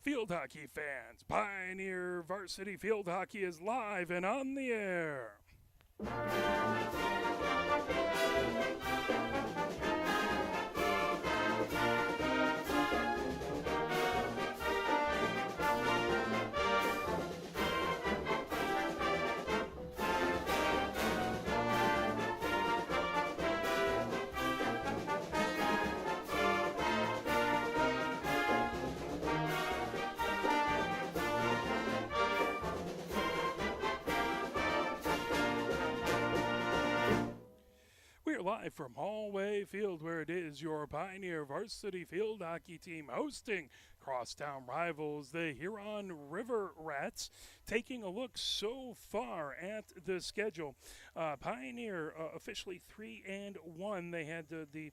field hockey fans, Pioneer Varsity Field Hockey is live and on the air. We're live from Hollway Field, where it is your Pioneer Varsity Field Hockey team hosting crosstown rivals, the Huron River Rats, taking a look so far at the schedule. Pioneer officially 3-1. They had the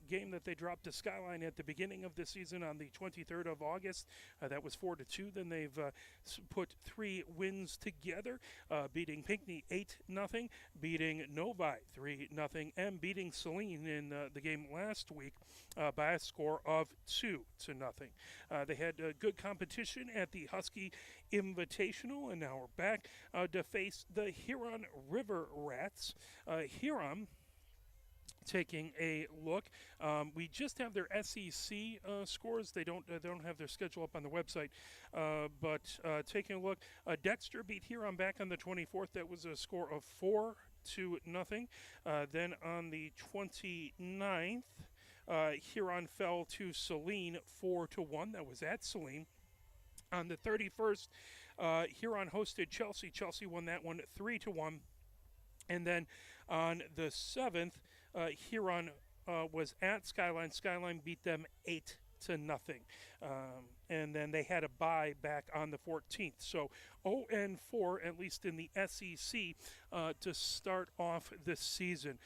game that they dropped to Skyline at the beginning of the season on the 23rd of August. That was 4-2. Then they've put 3 wins together, beating Pinckney 8-0, beating Novi 3-0, and beating Saline in the game last week by a score of 2-0. They had good competition at the Husky Invitational, and now we're back to face the Huron River Rats. Huron, taking a look, we just have their SEC scores. They don't have their schedule up on the website, but taking a look, Dexter beat Huron back on the 24th. That was a score of 4-0. Then on the 29th, Huron fell to Saline 4-1. That was at Saline. On the 31st, Huron hosted Chelsea. Chelsea won that one 3-1. And then on the 7th, Huron was at Skyline. Skyline beat them 8-0. And then they had a bye back on the 14th. So 0-4, at least in the SEC, to start off this season.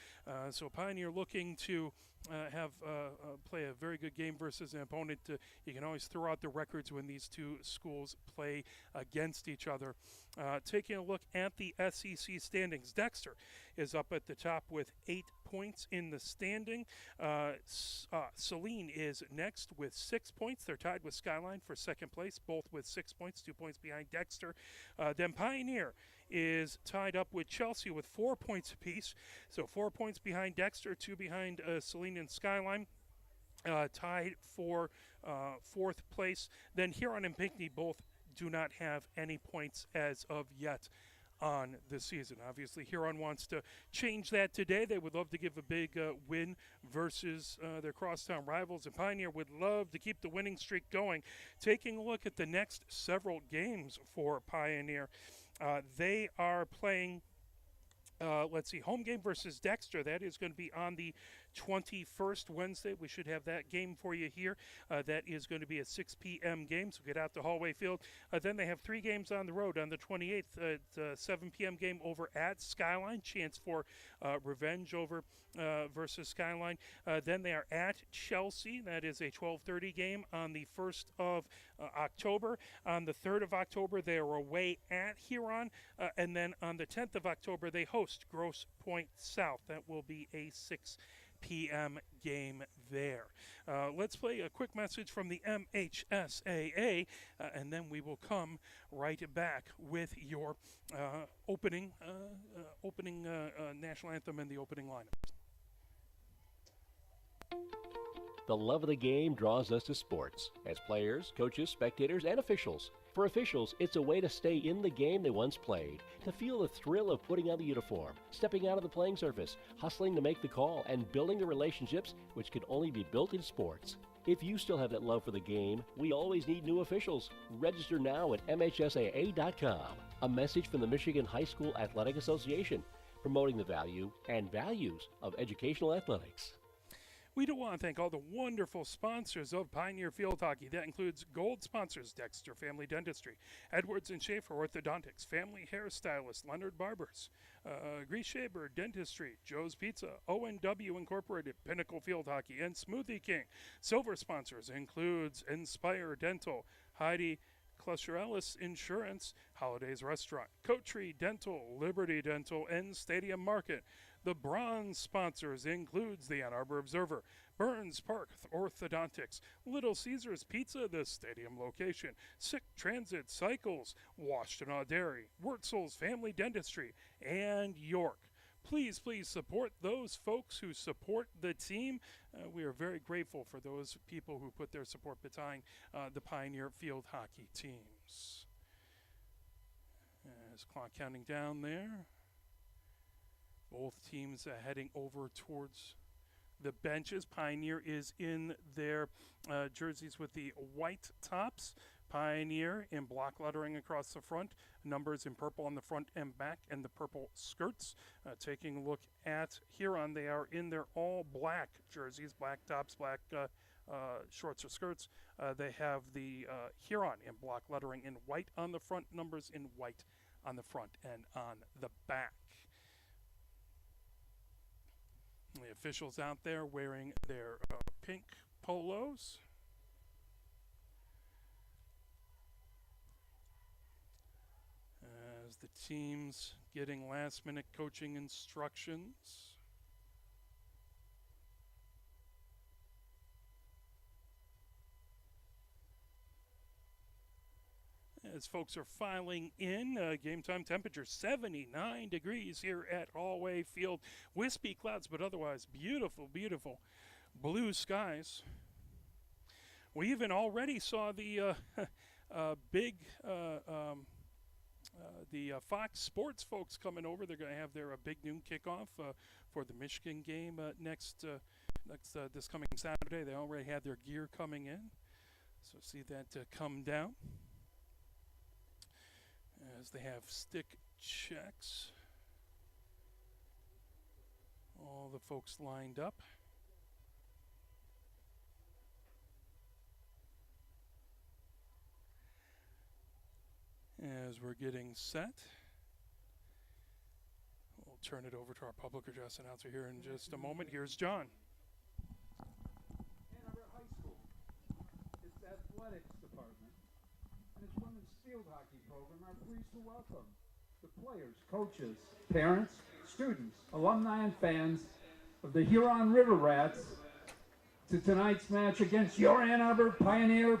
So Pioneer looking to play a very good game versus an opponent. You can always throw out the records when these two schools play against each other. Taking a look at the SEC standings, Dexter is up at the top with 8 points in the standing. Saline is next with 6 points. They're tied with Skyline for second place, both with 6 points, 2 points behind Dexter. Then Pioneer is tied up with Chelsea with 4 points apiece. So 4 points behind Dexter, 2 behind Saline and Skyline. Tied for fourth place. Then Huron and Pinckney both do not have any points as of yet on the season. Obviously, Huron wants to change that today. They would love to give a big win versus their crosstown rivals, and Pioneer would love to keep the winning streak going. Taking a look at the next several games for Pioneer, they are playing home game versus Dexter. That is going to be on the 21st, Wednesday. We should have that game for you here. That is going to be a 6 p.m. game, so get out to Hollway Field. Then they have 3 games on the road. On the 28th, at 7 p.m. game over at Skyline. Chance for revenge over versus Skyline. Then they are at Chelsea. That is a 12:30 game on the 1st of October. On the 3rd of October, they are away at Huron. And then on the 10th of October, they host Grosse Pointe South. That will be a 6 p.m. game there. Let's play a quick message from the MHSAA, and then we will come right back with your opening national anthem and the opening lineup. The love of the game draws us to sports, as players, coaches, spectators, and officials. For officials, it's a way to stay in the game they once played, to feel the thrill of putting on the uniform, stepping out of the playing surface, hustling to make the call, and building the relationships which can only be built in sports. If you still have that love for the game, we always need new officials. Register now at MHSAA.com. A message from the Michigan High School Athletic Association, promoting the value and values of educational athletics. We do want to thank all the wonderful sponsors of Pioneer Field Hockey. That includes gold sponsors, Dexter Family Dentistry, Edwards and Schaefer Orthodontics, Family Hairstylist, Leonard Barbers, Grease Shaver Dentistry, Joe's Pizza, O&W Incorporated, Pinnacle Field Hockey, and Smoothie King. Silver sponsors includes Inspire Dental, Heidi Cluster-Ellis Insurance, Holidays Restaurant, Coattree Dental, Liberty Dental, and Stadium Market. The bronze sponsors includes the Ann Arbor Observer, Burns Park Orthodontics, Little Caesars Pizza, the stadium location, Sick Transit Cycles, Washtenaw Dairy, Wurtzel's Family Dentistry, and York. Please, please support those folks who support the team. We are very grateful for those people who put their support behind the Pioneer Field hockey teams. As clock counting down there, both teams heading over towards the benches. Pioneer is in their jerseys with the white tops. Pioneer in block lettering across the front, numbers in purple on the front and back, and the purple skirts. Taking a look at Huron, they are in their all black jerseys, black tops, black shorts or skirts. They have the Huron in block lettering in white on the front, numbers in white on the front and on the back. The officials out there wearing their pink polos. As the teams getting last-minute coaching instructions. As folks are filing in, game time temperature 79 degrees here at Hollway Field. Wispy clouds, but otherwise beautiful, beautiful blue skies. We even already saw the Fox Sports folks coming over. They're going to have their big noon kickoff for the Michigan game this coming Saturday. They already had their gear coming in, so see that come down as they have stick checks. All the folks lined up. As we're getting set, we'll turn it over to our public address announcer here in just a moment. Here's John. Ann Arbor High School, its athletics department, and its women's field hockey program are pleased to welcome the players, coaches, parents, students, alumni, and fans of the Huron River Rats to tonight's match against your Ann Arbor Pioneers.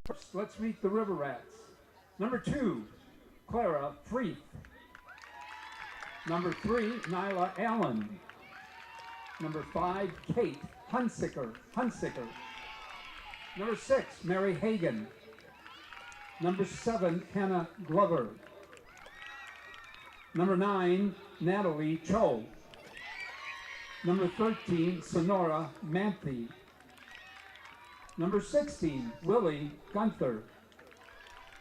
First, let's meet the River Rats. Number 2, Clara Freeth. Number 3, Nyla Allen. Number 5, Kate Hunsicker. Number 6, Mary Hagan. Number 7, Hannah Glover. Number 9, Natalie Cho. Number 13, Sonora Manthe. Number 16, Willie Gunther.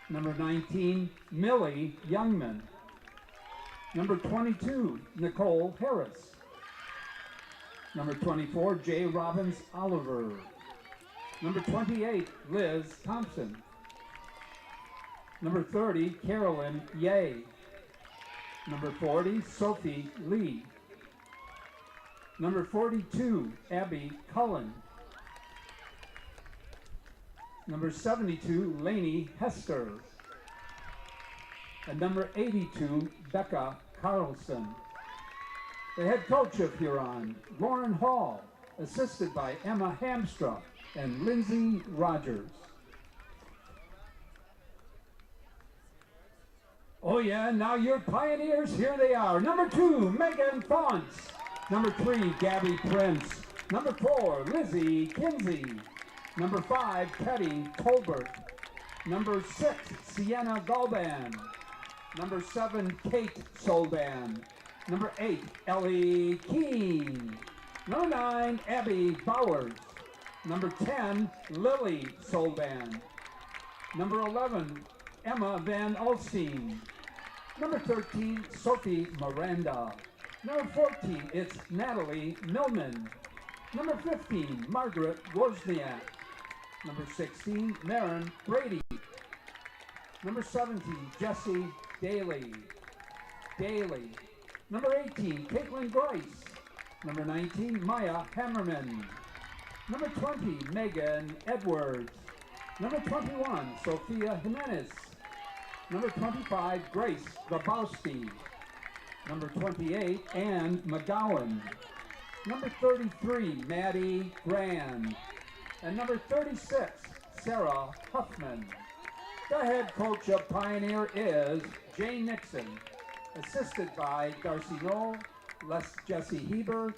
Number 19, Millie Youngman. Number 22, Nicole Harris. Number 24, Jay Robbins Oliver. Number 28, Liz Thompson. Number 30, Carolyn Ye. Number 40, Sophie Lee. Number 42, Abby Cullen. Number 72, Lainey Hester. And number 82, Becca Carlson. The head coach of Huron, Lauren Hall, assisted by Emma Hamstra and Lindsay Rogers. Oh yeah, now your Pioneers, here they are. Number 2, Megan Fonts. Number 3, Gabby Prince. Number 4, Lizzie Kinsey. Number 5, Teddy Tolbert. Number 6, Sienna Galban. Number 7, Kate Solban. Number 8, Ellie Keene. Number 9, Abby Bowers. Number 10, Lily Solban. Number 11, Emma Van Alstein. Number 13, Sophie Miranda. Number 14, it's Natalie Millman. Number 15, Margaret Wozniak. Number 16, Maren Brady. Number 17, Jessie Daly. Number 18, Caitlin Grice. Number 19, Maya Hammerman. Number 20, Megan Edwards. Number 21, Sophia Jimenez. Number 25, Grace Grabowski. Number 28, Ann McGowan. Number 33, Maddie Grand. And number 36, Sarah Huffman. The head coach of Pioneer is Jay Nixon, assisted by Darcy Knoll, Jesse Heber,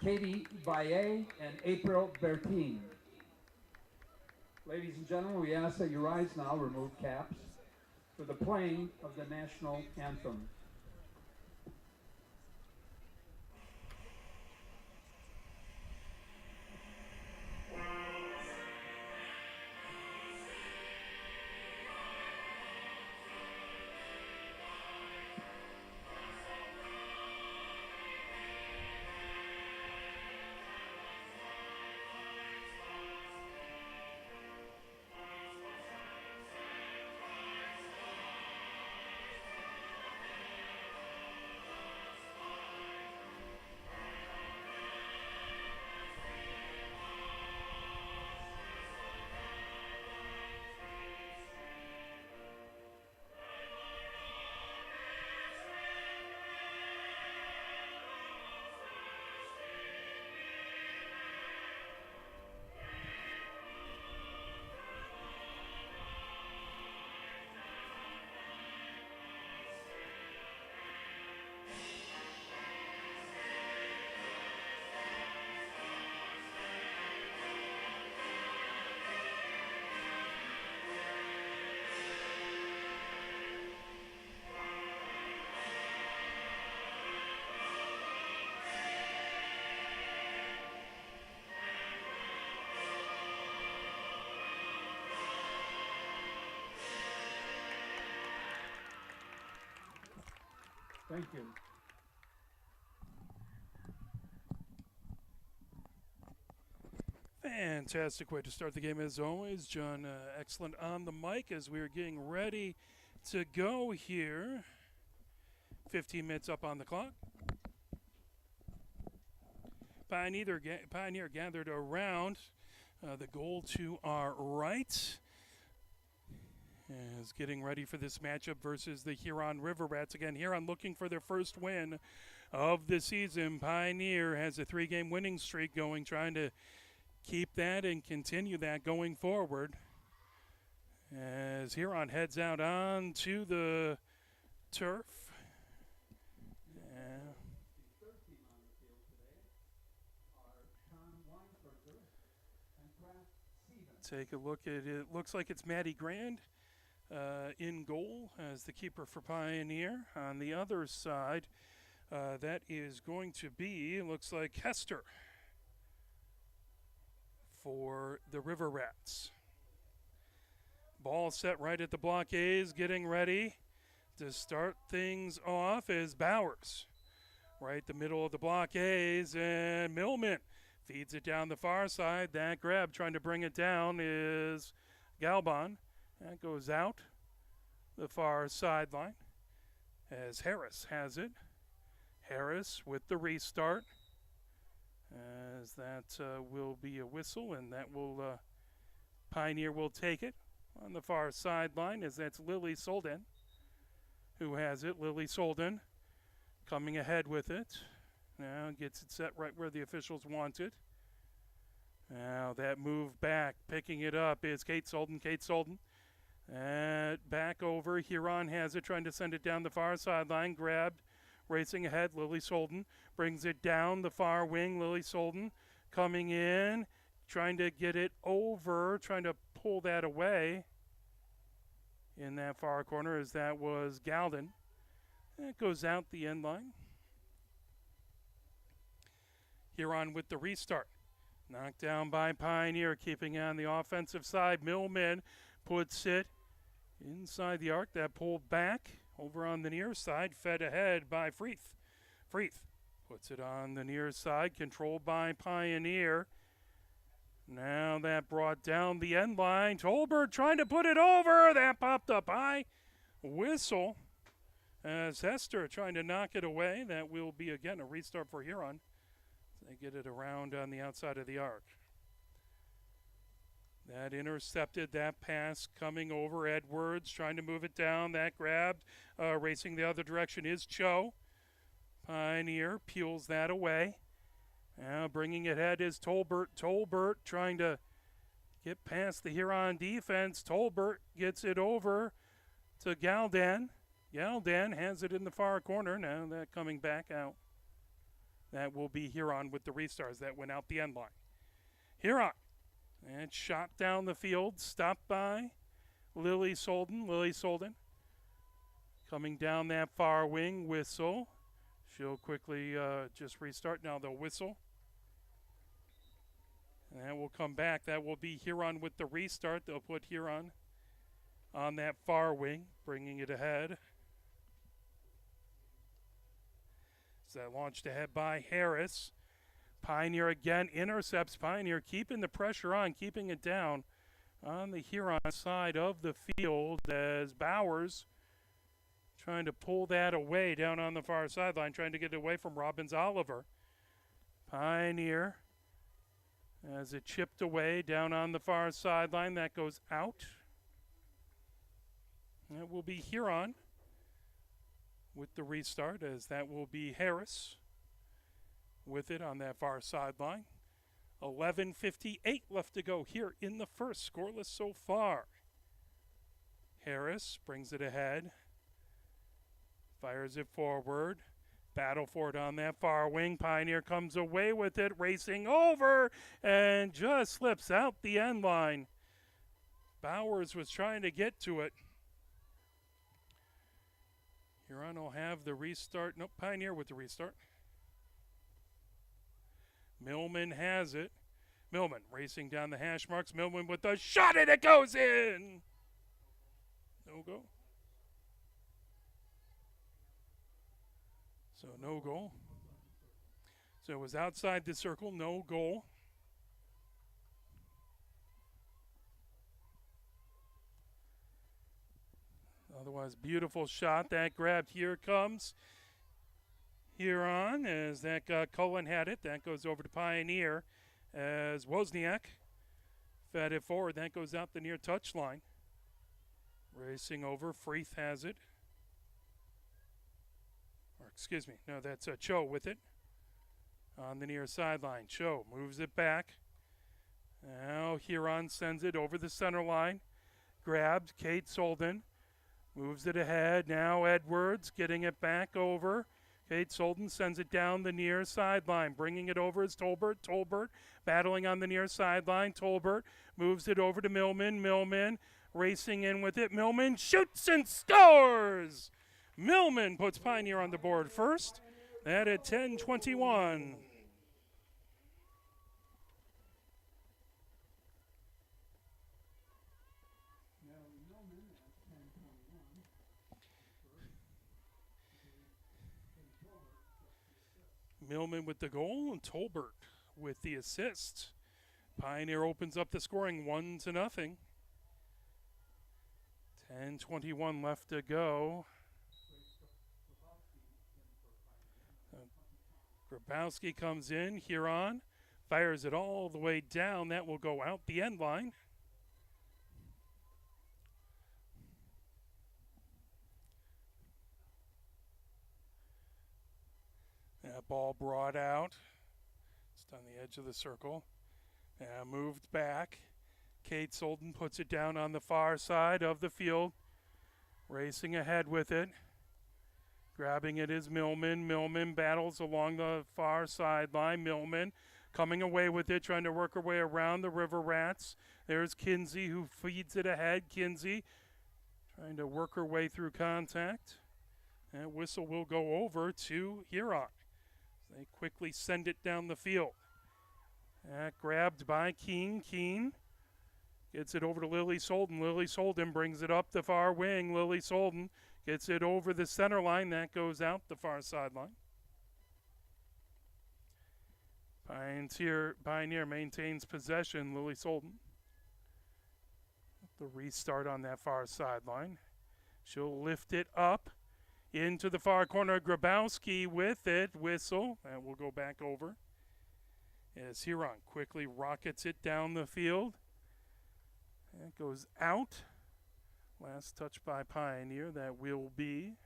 Katie Valle, and April Bertine. Ladies and gentlemen, we ask that you rise now, remove caps, for the playing of the national anthem. Thank you. Fantastic way to start the game as always. John, excellent on the mic as we're getting ready to go here. 15 minutes up on the clock. Pioneer gathered around the goal to our right. Is getting ready for this matchup versus the Huron River Rats. Again, Huron looking for their first win of the season. Pioneer has a 3-game winning streak going, trying to keep that and continue that going forward. As Huron heads out onto the turf. Take a look at it. Looks like it's Maddie Grand in goal as the keeper for Pioneer. On the other side, that is going to be, looks like Hester for the River Rats. Ball set right at the blockades, getting ready to start things off is Bowers. Right the middle of the blockades, and Millman feeds it down the far side. That grab trying to bring it down is Galbon. That goes out the far sideline as Harris has it. Harris with the restart as that will be a whistle, and that will Pioneer will take it on the far sideline as that's Lily Solden who has it. Lily Solden coming ahead with it. Now gets it set right where the officials want it. Now that move back, picking it up is Kate Solden. Kate Solden back over. Huron has it, trying to send it down the far sideline. Grabbed, racing ahead. Lily Solden brings it down the far wing. Lily Solden coming in, trying to get it over, trying to pull that away in that far corner as that was Galden. That goes out the end line. Huron with the restart. Knocked down by Pioneer, keeping on the offensive side. Millman puts it inside the arc. That pulled back over on the near side. Fed ahead by Freeth. Freeth puts it on the near side, controlled by Pioneer. Now that brought down the end line. Tolbert trying to put it over. That popped up high. Whistle as Hester trying to knock it away. That will be, again, a restart for Huron. They get it around on the outside of the arc. That intercepted that pass coming over. Edwards trying to move it down. That grabbed. Racing the other direction is Cho. Pioneer peels that away. Now bringing it ahead is Tolbert. Tolbert trying to get past the Huron defense. Tolbert gets it over to Galdan. Galdan has it in the far corner. Now that coming back out. That will be Huron with the restarts. That went out the end line. Huron. And shot down the field. Stopped by Lily Solden. Lily Solden coming down that far wing. Whistle. She'll quickly just restart. Now they'll whistle. And that will come back. That will be Huron with the restart. They'll put Huron on that far wing, bringing it ahead. So that launched ahead by Harris. Pioneer again intercepts. Pioneer keeping the pressure on, keeping it down on the Huron side of the field as Bowers trying to pull that away down on the far sideline, trying to get it away from Robbins Oliver. Pioneer as it chipped away down on the far sideline. That goes out. That will be Huron with the restart, as that will be Harris with it on that far sideline. 11:58 left to go here in the first. Scoreless so far. Harris brings it ahead. Fires it forward. Battle for it on that far wing. Pioneer comes away with it, racing over, and just slips out the end line. Bowers was trying to get to it. Huron will have the restart. Nope, Pioneer with the restart. Millman has it. Millman racing down the hash marks. Millman with the shot, and it goes in. No go. So no goal. So it was outside the circle, no goal. Otherwise, beautiful shot. That grabbed. Here comes Huron as that Cullen had it. That goes over to Pioneer as Wozniak fed it forward. That goes out the near touchline. Racing over. Freeth has it. Or excuse me. No, that's Cho with it on the near sideline. Cho moves it back. Now Huron sends it over the center line. Grabbed. Kate Solden. Moves it ahead. Now Edwards getting it back over. Kate Solden sends it down the near sideline. Bringing it over is Tolbert. Tolbert battling on the near sideline. Tolbert moves it over to Millman. Millman racing in with it. Millman shoots and scores! Millman puts Pioneer on the board first. That at 10:21. Millman with the goal and Tolbert with the assist. Pioneer opens up the scoring 1-0. 10:21 left to go. Grabowski comes in. Huron fires it all the way down. That will go out the end line. That ball brought out. Just on the edge of the circle. Moved back. Kate Solden puts it down on the far side of the field. Racing ahead with it. Grabbing it is Millman. Millman battles along the far sideline. Millman coming away with it, trying to work her way around the River Rats. There's Kinsey who feeds it ahead. Kinsey trying to work her way through contact. That whistle will go over to Huron. They quickly send it down the field. Grabbed by Keene. Keene gets it over to Lily Solden. Lily Solden brings it up the far wing. Lily Solden gets it over the center line. That goes out the far sideline. Pioneer maintains possession. Lily Solden. The restart on that far sideline. She'll lift it up into the far corner. Grabowski with it. Whistle. That will go back over. As Huron quickly rockets it down the field. That goes out. Last touch by Pioneer. That will be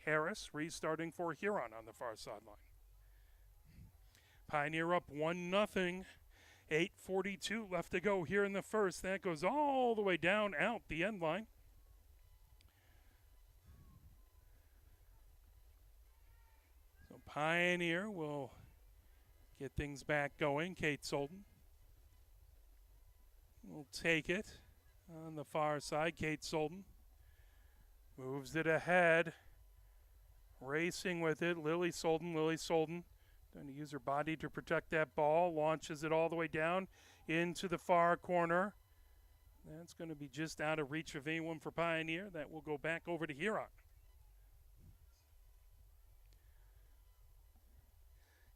Harris restarting for Huron on the far sideline. Pioneer up 1-0. 8:42 left to go here in the first. That goes all the way down out the end line. So Pioneer will get things back going. Kate Solden will take it on the far side. Kate Solden moves it ahead. Racing with it. Lily Solden. Going to use her body to protect that ball. Launches it all the way down into the far corner. That's going to be just out of reach of anyone for Pioneer. That will go back over to Huron.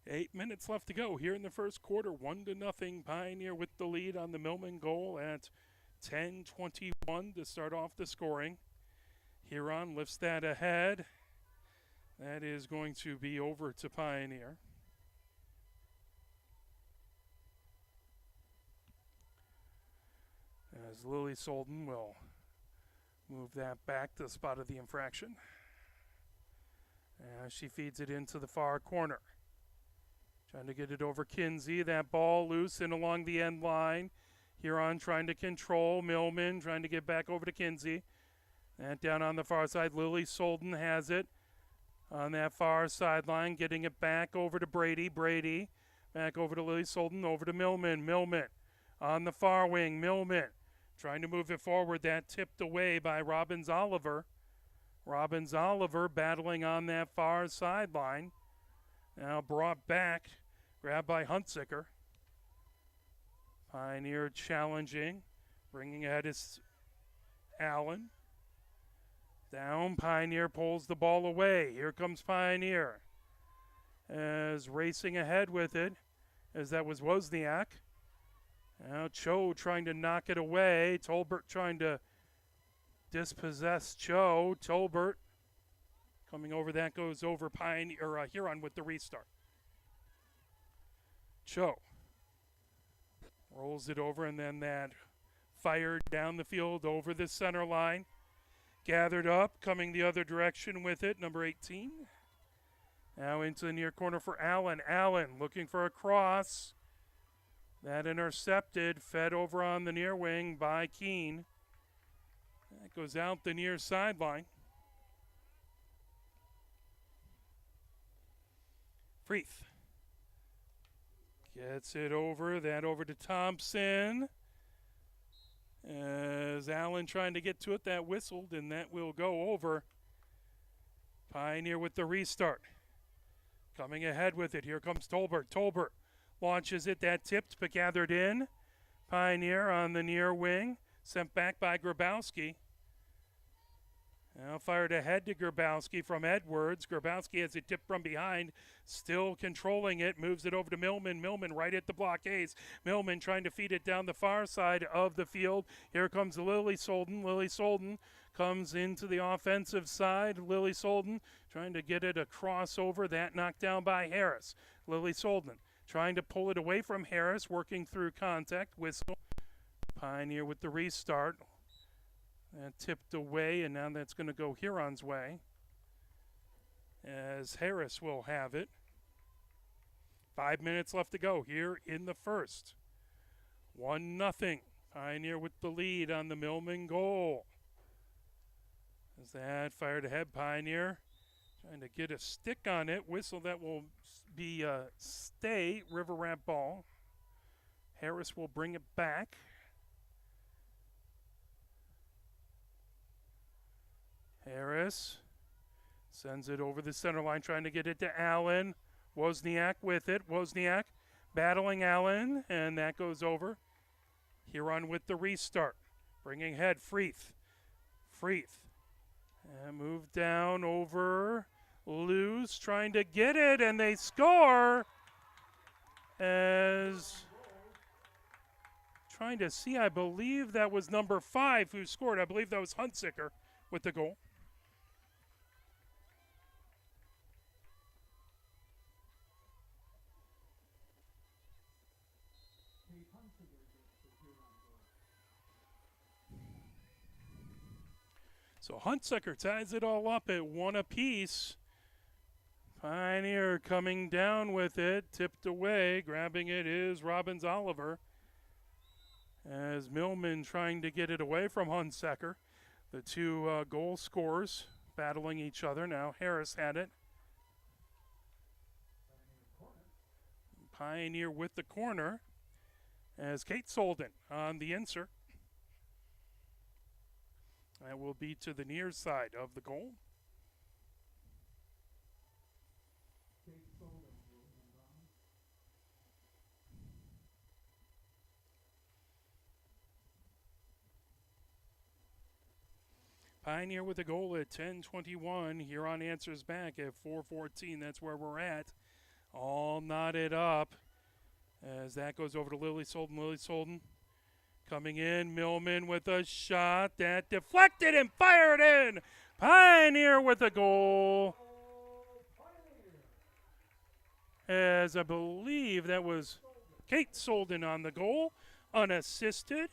8 minutes left to go here in the first quarter. 1-0 Pioneer with the lead on the Millman goal at 10:21 to start off the scoring. Huron lifts that ahead. That is going to be over to Pioneer. As Lily Solden will move that back to the spot of the infraction. As she feeds it into the far corner. Trying to get it over Kinsey. That ball loose and along the end line. Huron trying to control. Millman trying to get back over to Kinsey. That down on the far side. Lily Solden has it on that far sideline. Getting it back over to Brady. Brady back over to Lily Solden. Over to Millman. Millman on the far wing. Millman trying to move it forward. That tipped away by Robbins Oliver. Robbins Oliver battling on that far sideline. Now brought back. Grabbed by Huntsicker. Pioneer challenging. Bringing ahead is Allen. Down. Pioneer pulls the ball away. Here comes Pioneer. As racing ahead with it. As that was Wozniak. Now Cho trying to knock it away. Tolbert trying to dispossess Cho. Tolbert coming over. That goes over Pioneer Huron with the restart. Cho rolls it over, and then that fired down the field over the center line. Gathered up, coming the other direction with it, number 18. Now into the near corner for Allen. Allen looking for a cross. That intercepted, fed over on the near wing by Keene. That goes out the near sideline. Freeth gets it over, that over to Thompson. As Allen trying to get to it, that whistled, and that will go over. Pioneer with the restart. Coming ahead with it, here comes Tolbert. Tolbert launches it, that tipped but gathered in. Pioneer on the near wing, sent back by Grabowski. Now fired ahead to Grabowski from Edwards. Grabowski has it tipped from behind, still controlling it, moves it over to Millman. Millman right at the blockades. Millman trying to feed it down the far side of the field. Here comes Lily Solden. Lily Solden comes into the offensive side. Lily Solden trying to get it a crossover. That knocked down by Harris. Lily Solden trying to pull it away from Harris, working through contact. Whistle. Pioneer with the restart. And tipped away, and now that's going to go Huron's way, as Harris will have it. 5 minutes left to go here in the first. 1-0. Pioneer with the lead on the Millman goal. As that fired ahead, Pioneer trying to get a stick on it. Whistle, that will be a stay. River Rat ball. Harris will bring it back. Harris sends it over the center line, trying to get it to Allen. Wozniak with it. Wozniak battling Allen, and that goes over. Huron with the restart. Bringing ahead, Freeth. And move down over. Loose, trying to get it, and they score. As trying to see, I believe that was number 5 who scored. I believe that was Huntsicker with the goal. So Huntsucker ties it all up at 1 apiece. Pioneer coming down with it, tipped away. Grabbing it is Robbins Oliver. As Millman trying to get it away from Huntsucker. The two goal scorers battling each other. Now Harris had it. Pioneer with the corner as Kate Solden on the insert. That will be to the near side of the goal. Pioneer with a goal at 10:21. Huron answers back at 4:14. That's where we're at. All knotted up as that goes over to Lily Solden. Lily Solden coming in. Millman with a shot that deflected and fired in. Pioneer with a goal. As I believe that was Kate Solden on the goal, unassisted.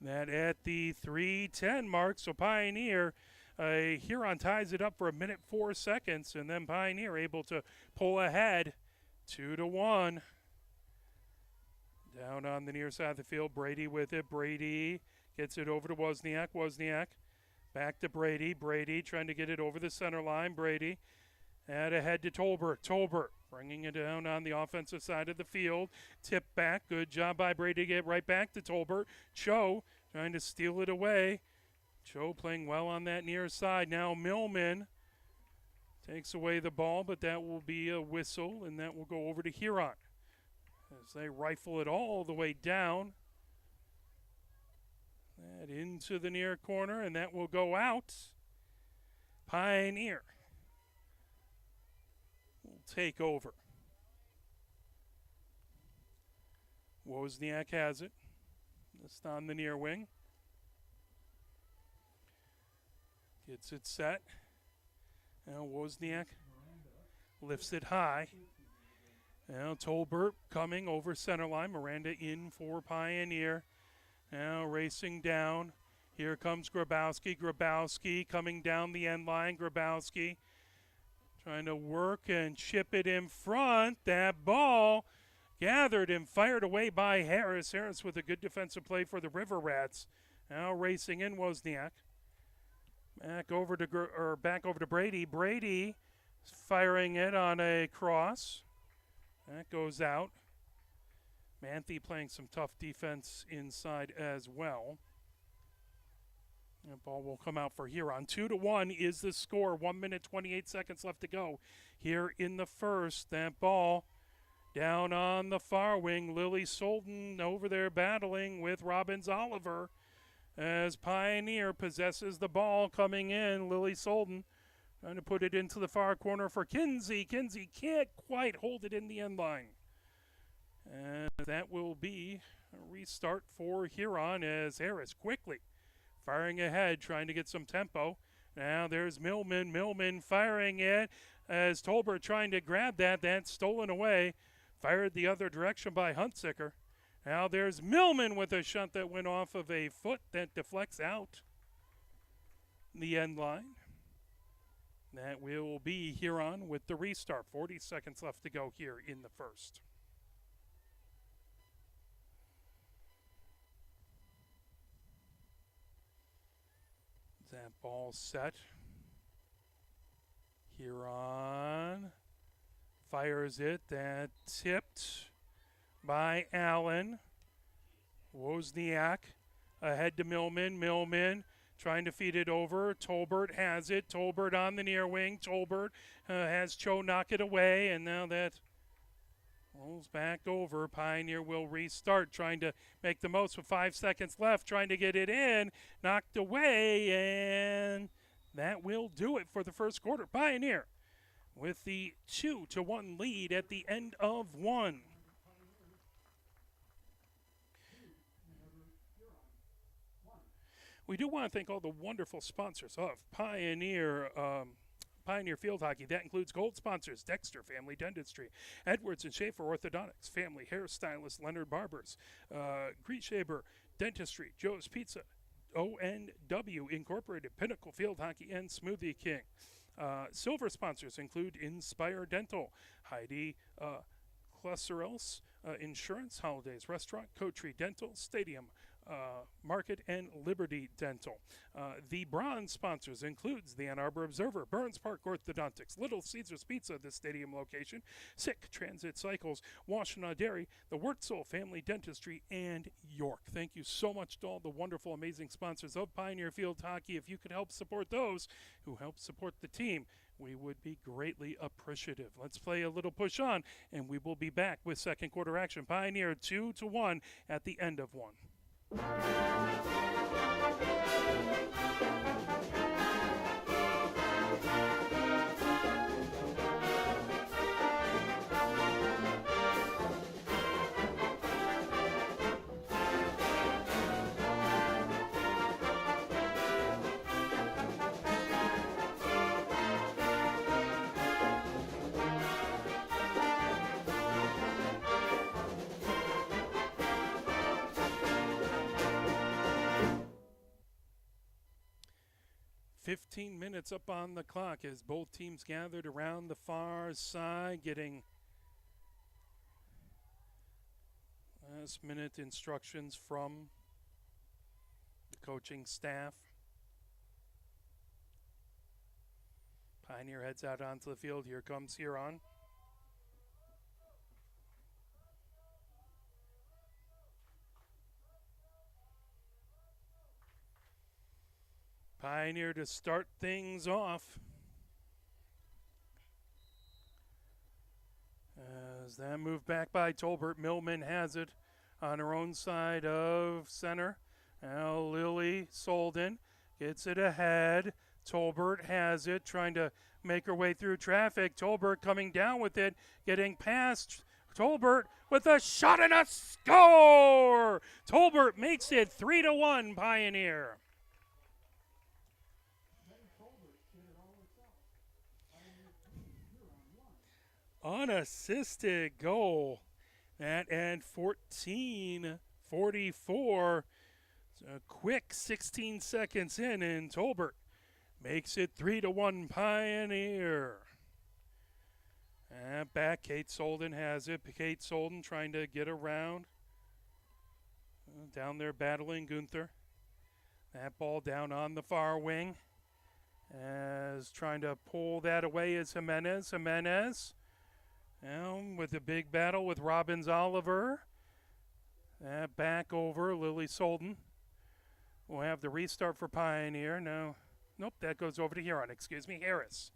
That at the 3:10 mark, so Pioneer, Huron ties it up for 1:04, and then Pioneer able to pull ahead 2-1. Down on the near side of the field, Brady with it. Brady gets it over to Wozniak. Wozniak back to Brady. Brady trying to get it over the center line. Brady and ahead to Tolbert. Tolbert bringing it down on the offensive side of the field. Tip back. Good job by Brady to get right back to Tolbert. Cho trying to steal it away. Cho playing well on that near side. Now Millman takes away the ball, but that will be a whistle, and that will go over to Huron as they rifle it all the way down. That into the near corner, and that will go out. Pioneer will take over. Wozniak has it. Just on the near wing. Gets it set. Now Wozniak lifts it high. Now Tolbert coming over center line. Miranda in for Pioneer. Now racing down. Here comes Grabowski. Grabowski coming down the end line. Grabowski trying to work and chip it in front. That ball gathered and fired away by Harris. Harris with a good defensive play for the River Rats. Now racing in Wozniak. Back over to Brady. Brady firing it on a cross. That goes out. Manthe playing some tough defense inside as well. That ball will come out for Huron. 2-1 is the score. 1:28 left to go here in the first. That ball down on the far wing. Lily Solden over there battling with Robbins Oliver as Pioneer possesses the ball coming in. Lily Solden trying to put it into the far corner for Kinsey. Kinsey can't quite hold it in the end line. And that will be a restart for Huron as Harris quickly firing ahead, trying to get some tempo. Now there's Millman. Millman firing it as Tolbert trying to grab that. That's stolen away. Fired the other direction by Huntsucker. Now there's Millman with a shot that went off of a foot that deflects out the end line. That will be Huron with the restart. 40 seconds left to go here in the first. That ball set. Huron fires it. That tipped by Allen. Wozniak ahead to Millman. Millman trying to feed it over. Tolbert has it. Tolbert on the near wing. Tolbert has Cho knock it away, and now that rolls back over. Pioneer will restart, trying to make the most with 5 seconds left, trying to get it in. Knocked away, and that will do it for the first quarter. Pioneer with the 2-1 lead at the end of one. We do want to thank all the wonderful sponsors of Pioneer Field Hockey. That includes gold sponsors: Dexter Family Dentistry, Edwards and Schaefer Orthodontics, Family Hairstylist Leonard Barbers, Grieshaber Dentistry, Joe's Pizza, ONW Incorporated, Pinnacle Field Hockey, and Smoothie King. Silver sponsors include Inspire Dental, Heidi Klesserels Insurance, Holidays Restaurant, Cotree Dental, Stadium Market, and Liberty Dental. The bronze sponsors includes the Ann Arbor Observer, Burns Park Orthodontics, Little Caesars Pizza, the stadium location, Sick Transit Cycles, Washtenaw Dairy, the Wurtzel Family Dentistry, and York. Thank you so much to all the wonderful, amazing sponsors of Pioneer Field Hockey. If you could help support those who help support the team, we would be greatly appreciative. Let's play a little push on, and we will be back with second quarter action. Pioneer 2-1 at the end of one. 15 minutes up on the clock as both teams gathered around the far side, getting last minute instructions from the coaching staff. Pioneer heads out onto the field. Here comes Huron. Pioneer to start things off. As that move back by Tolbert, Millman has it on her own side of center. Now Lily Solden gets it ahead. Tolbert has it, trying to make her way through traffic. Tolbert coming down with it, getting past Tolbert with a shot and a score! Tolbert makes it 3-1 Pioneer. Unassisted goal. That and 14:44. A quick 16 seconds in, and Tolbert makes it 3-1 Pioneer. And back, Kate Solden has it. Kate Solden trying to get around. Down there battling Gunther. That ball down on the far wing. As trying to pull that away is Jimenez. Jimenez. Now with a big battle with Robbins Oliver. That back over Lily Solden. We'll have the restart for Pioneer. No, nope, that goes over to Huron. Excuse me, Harris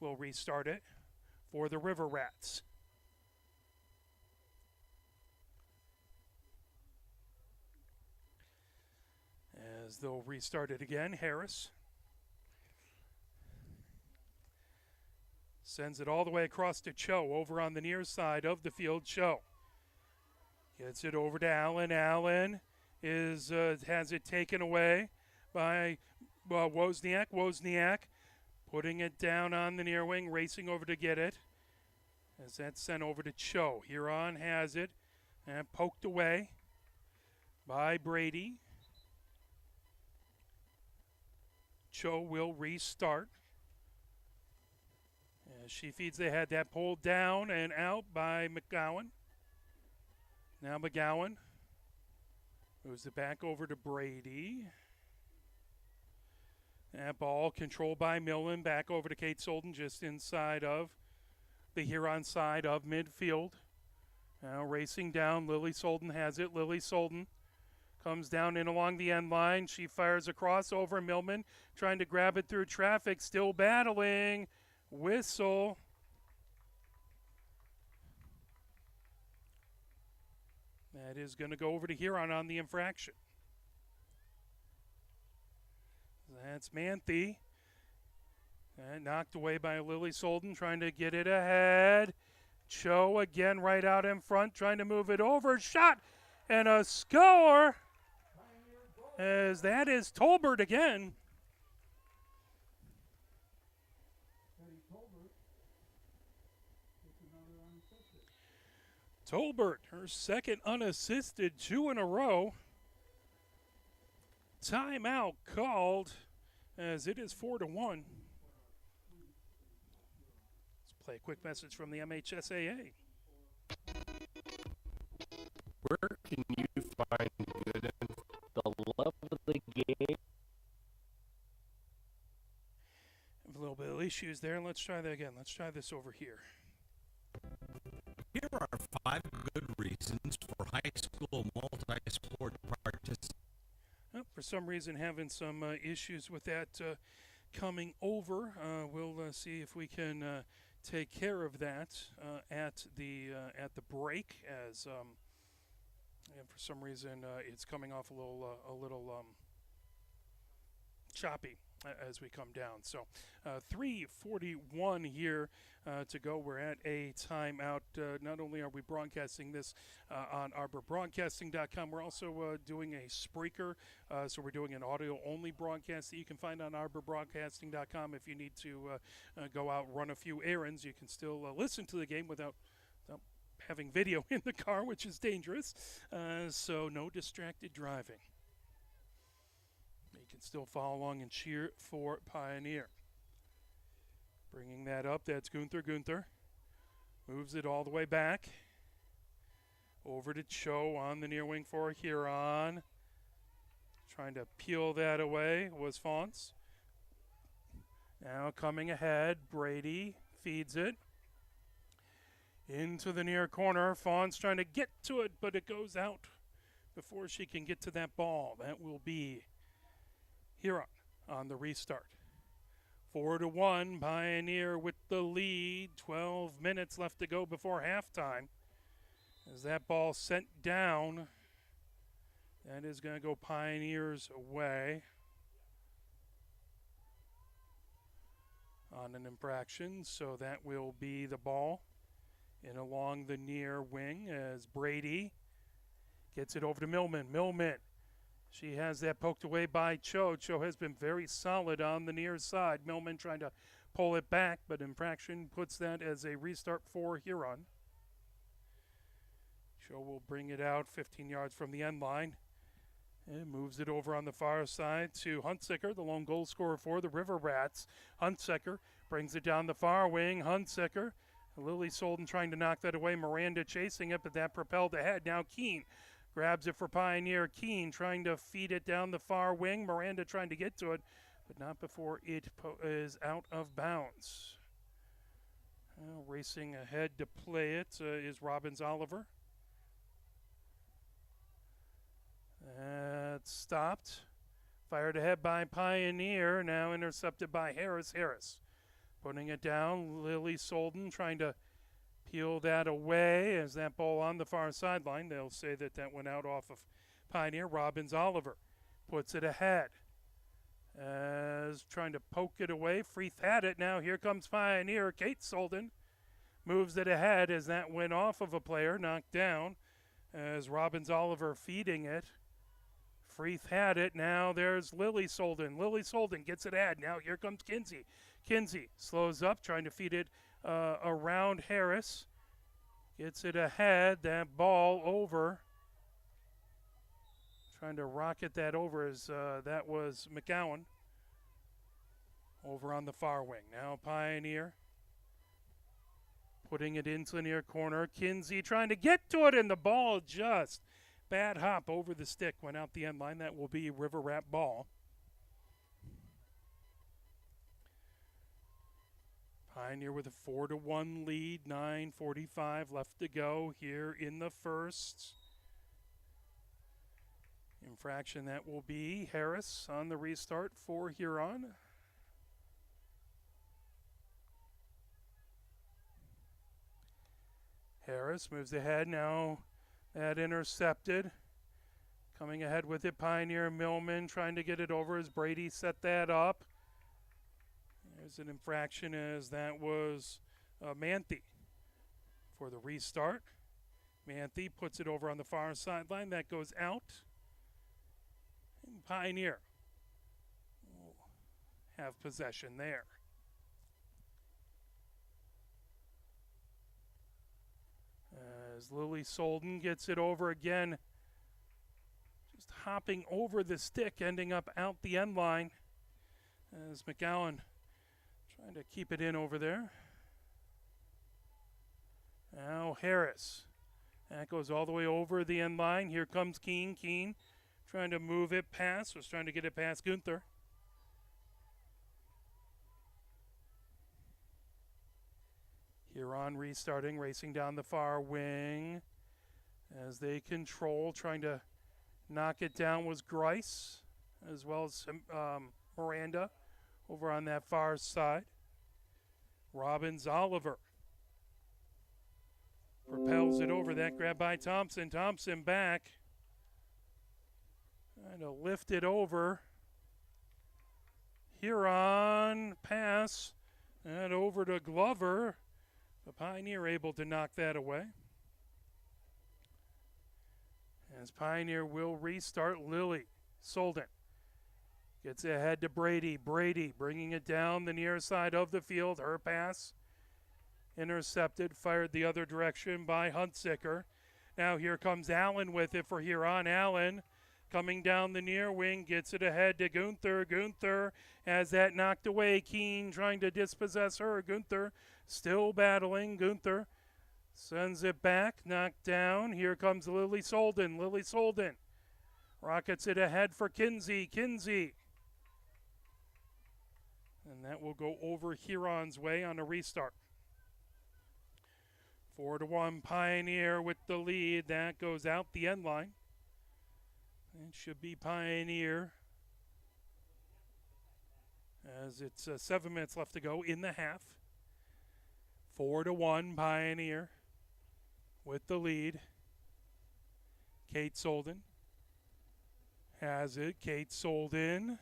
will restart it for the River Rats. As they'll restart it again, Harris sends it all the way across to Cho over on the near side of the field. Cho gets it over to Allen. Allen has it taken away by Wozniak. Wozniak putting it down on the near wing, racing over to get it. As that's sent over to Cho. Huron has it and poked away by Brady. Cho will restart. As she feeds the head, that pulled down and out by McGowan. Now McGowan moves it back over to Brady. That ball controlled by Millen, back over to Kate Solden, just inside of the Huron side of midfield. Now racing down, Lily Solden has it. Lily Solden comes down in along the end line. She fires across over Millman, trying to grab it through traffic, still battling. Whistle. That is going to go over to Huron on the infraction. That's Manthe. And knocked away by Lily Solden, trying to get it ahead. Cho again right out in front, trying to move it over. Shot and a score. As that is Tolbert again. Tolbert, her second unassisted, 2 in a row. timeout called as it is 4-1. Let's play a quick message from the MHSAA. Where can you find good info? The love of the game. A little bit of issues there. Let's try that again. Let's try this over here. Here are 5 good reasons for high school multi-sport participation. Oh, for some reason, having some issues with that coming over. We'll see if we can take care of that at the break. As and for some reason, it's coming off a little choppy as we come down. So 3:41 here to go. We're at a timeout. Not only are we broadcasting this on arborbroadcasting.com, we're also doing a Spreaker. So we're doing an audio-only broadcast that you can find on arborbroadcasting.com. If you need to go out, run a few errands, you can still listen to the game without having video in the car, which is dangerous. So no distracted driving. You can still follow along and cheer for Pioneer. Bringing that up, that's Gunther. Gunther moves it all the way back. Over to Cho on the near wing for Huron. Trying to peel that away was Fonts. Now coming ahead, Brady feeds it. Into the near corner, Fonts trying to get to it, but it goes out before she can get to that ball. That will be Huron on the restart. 4-1, Pioneer with the lead. 12 minutes left to go before halftime. As that ball sent down, that is going to go Pioneers' way on an infraction. So that will be the ball in along the near wing as Brady gets it over to Millman. Millman. She has that poked away by Cho. Cho has been very solid on the near side. Millman trying to pull it back, but infraction puts that as a restart for Huron. Cho will bring it out 15 yards from the end line and moves it over on the far side to Huntsicker, the lone goal scorer for the River Rats. Huntsicker brings it down the far wing. Huntsicker, Lily Solden trying to knock that away. Miranda chasing it, but that propelled ahead. Now Keene grabs it for Pioneer. Keene trying to feed it down the far wing. Miranda trying to get to it, but not before it is out of bounds. Racing ahead to play it is Robbins Oliver. That's stopped. Fired ahead by Pioneer. Now intercepted by Harris. Harris putting it down. Lily Solden trying to peel that away as that ball on the far sideline. They'll say that that went out off of Pioneer. Robbins Oliver puts it ahead as trying to poke it away. Freeth had it. Now here comes Pioneer. Kate Solden moves it ahead as that went off of a player, knocked down as Robbins Oliver feeding it. Freeth had it. Now there's Lily Solden. Lily Solden gets it ahead. Now here comes Kinsey. Kinsey slows up, trying to feed it around Harris. Gets it ahead. That ball over. Trying to rocket that over as that was McGowan. Over on the far wing. Now Pioneer putting it into the near corner. Kinsey trying to get to it, and the ball just bad hop over the stick. Went out the end line. That will be River Rat ball. Pioneer with a 4-1 lead, 9:45 left to go here in the first. Infraction, that will be Harris on the restart for Huron. Harris moves ahead now. That intercepted. Coming ahead with it, Pioneer. Millman trying to get it over as Brady set that up. There's an infraction as that was Manthe for the restart. Manthe puts it over on the far sideline. That goes out. And Pioneer will have possession there. As Lily Solden gets it over again. just hopping over the stick, ending up out the end line as McGowan trying to keep it in over there. Now Harris. That goes all the way over the end line. Here comes Keene. Keene trying to move it past. Was trying to get it past Gunther. Huron restarting, racing down the far wing as they control, trying to knock it down was Grice, as well as Miranda over on that far side. Robbins Oliver propels it over. That grab by Thompson. Thompson back. Trying to lift it over. Huron pass. And over to Glover. The Pioneer able to knock that away. As Pioneer will restart, Lily Solden gets ahead to Brady. Brady bringing it down the near side of the field. Her pass intercepted, fired the other direction by Huntsicker. Now here comes Allen with it for Huron. Allen coming down the near wing, gets it ahead to Gunther. Gunther has that knocked away. Keene trying to dispossess her. Gunther still battling. Gunther sends it back, knocked down. Here comes Lily Solden. Lily Solden rockets it ahead for Kinsey. Kinsey. And that will go over Huron's way on a restart. 4-1 Pioneer with the lead. That goes out the end line. It should be Pioneer as it's 7 minutes left to go in the half. 4-1 Pioneer with the lead. Kate Solden has it. Kate Solden.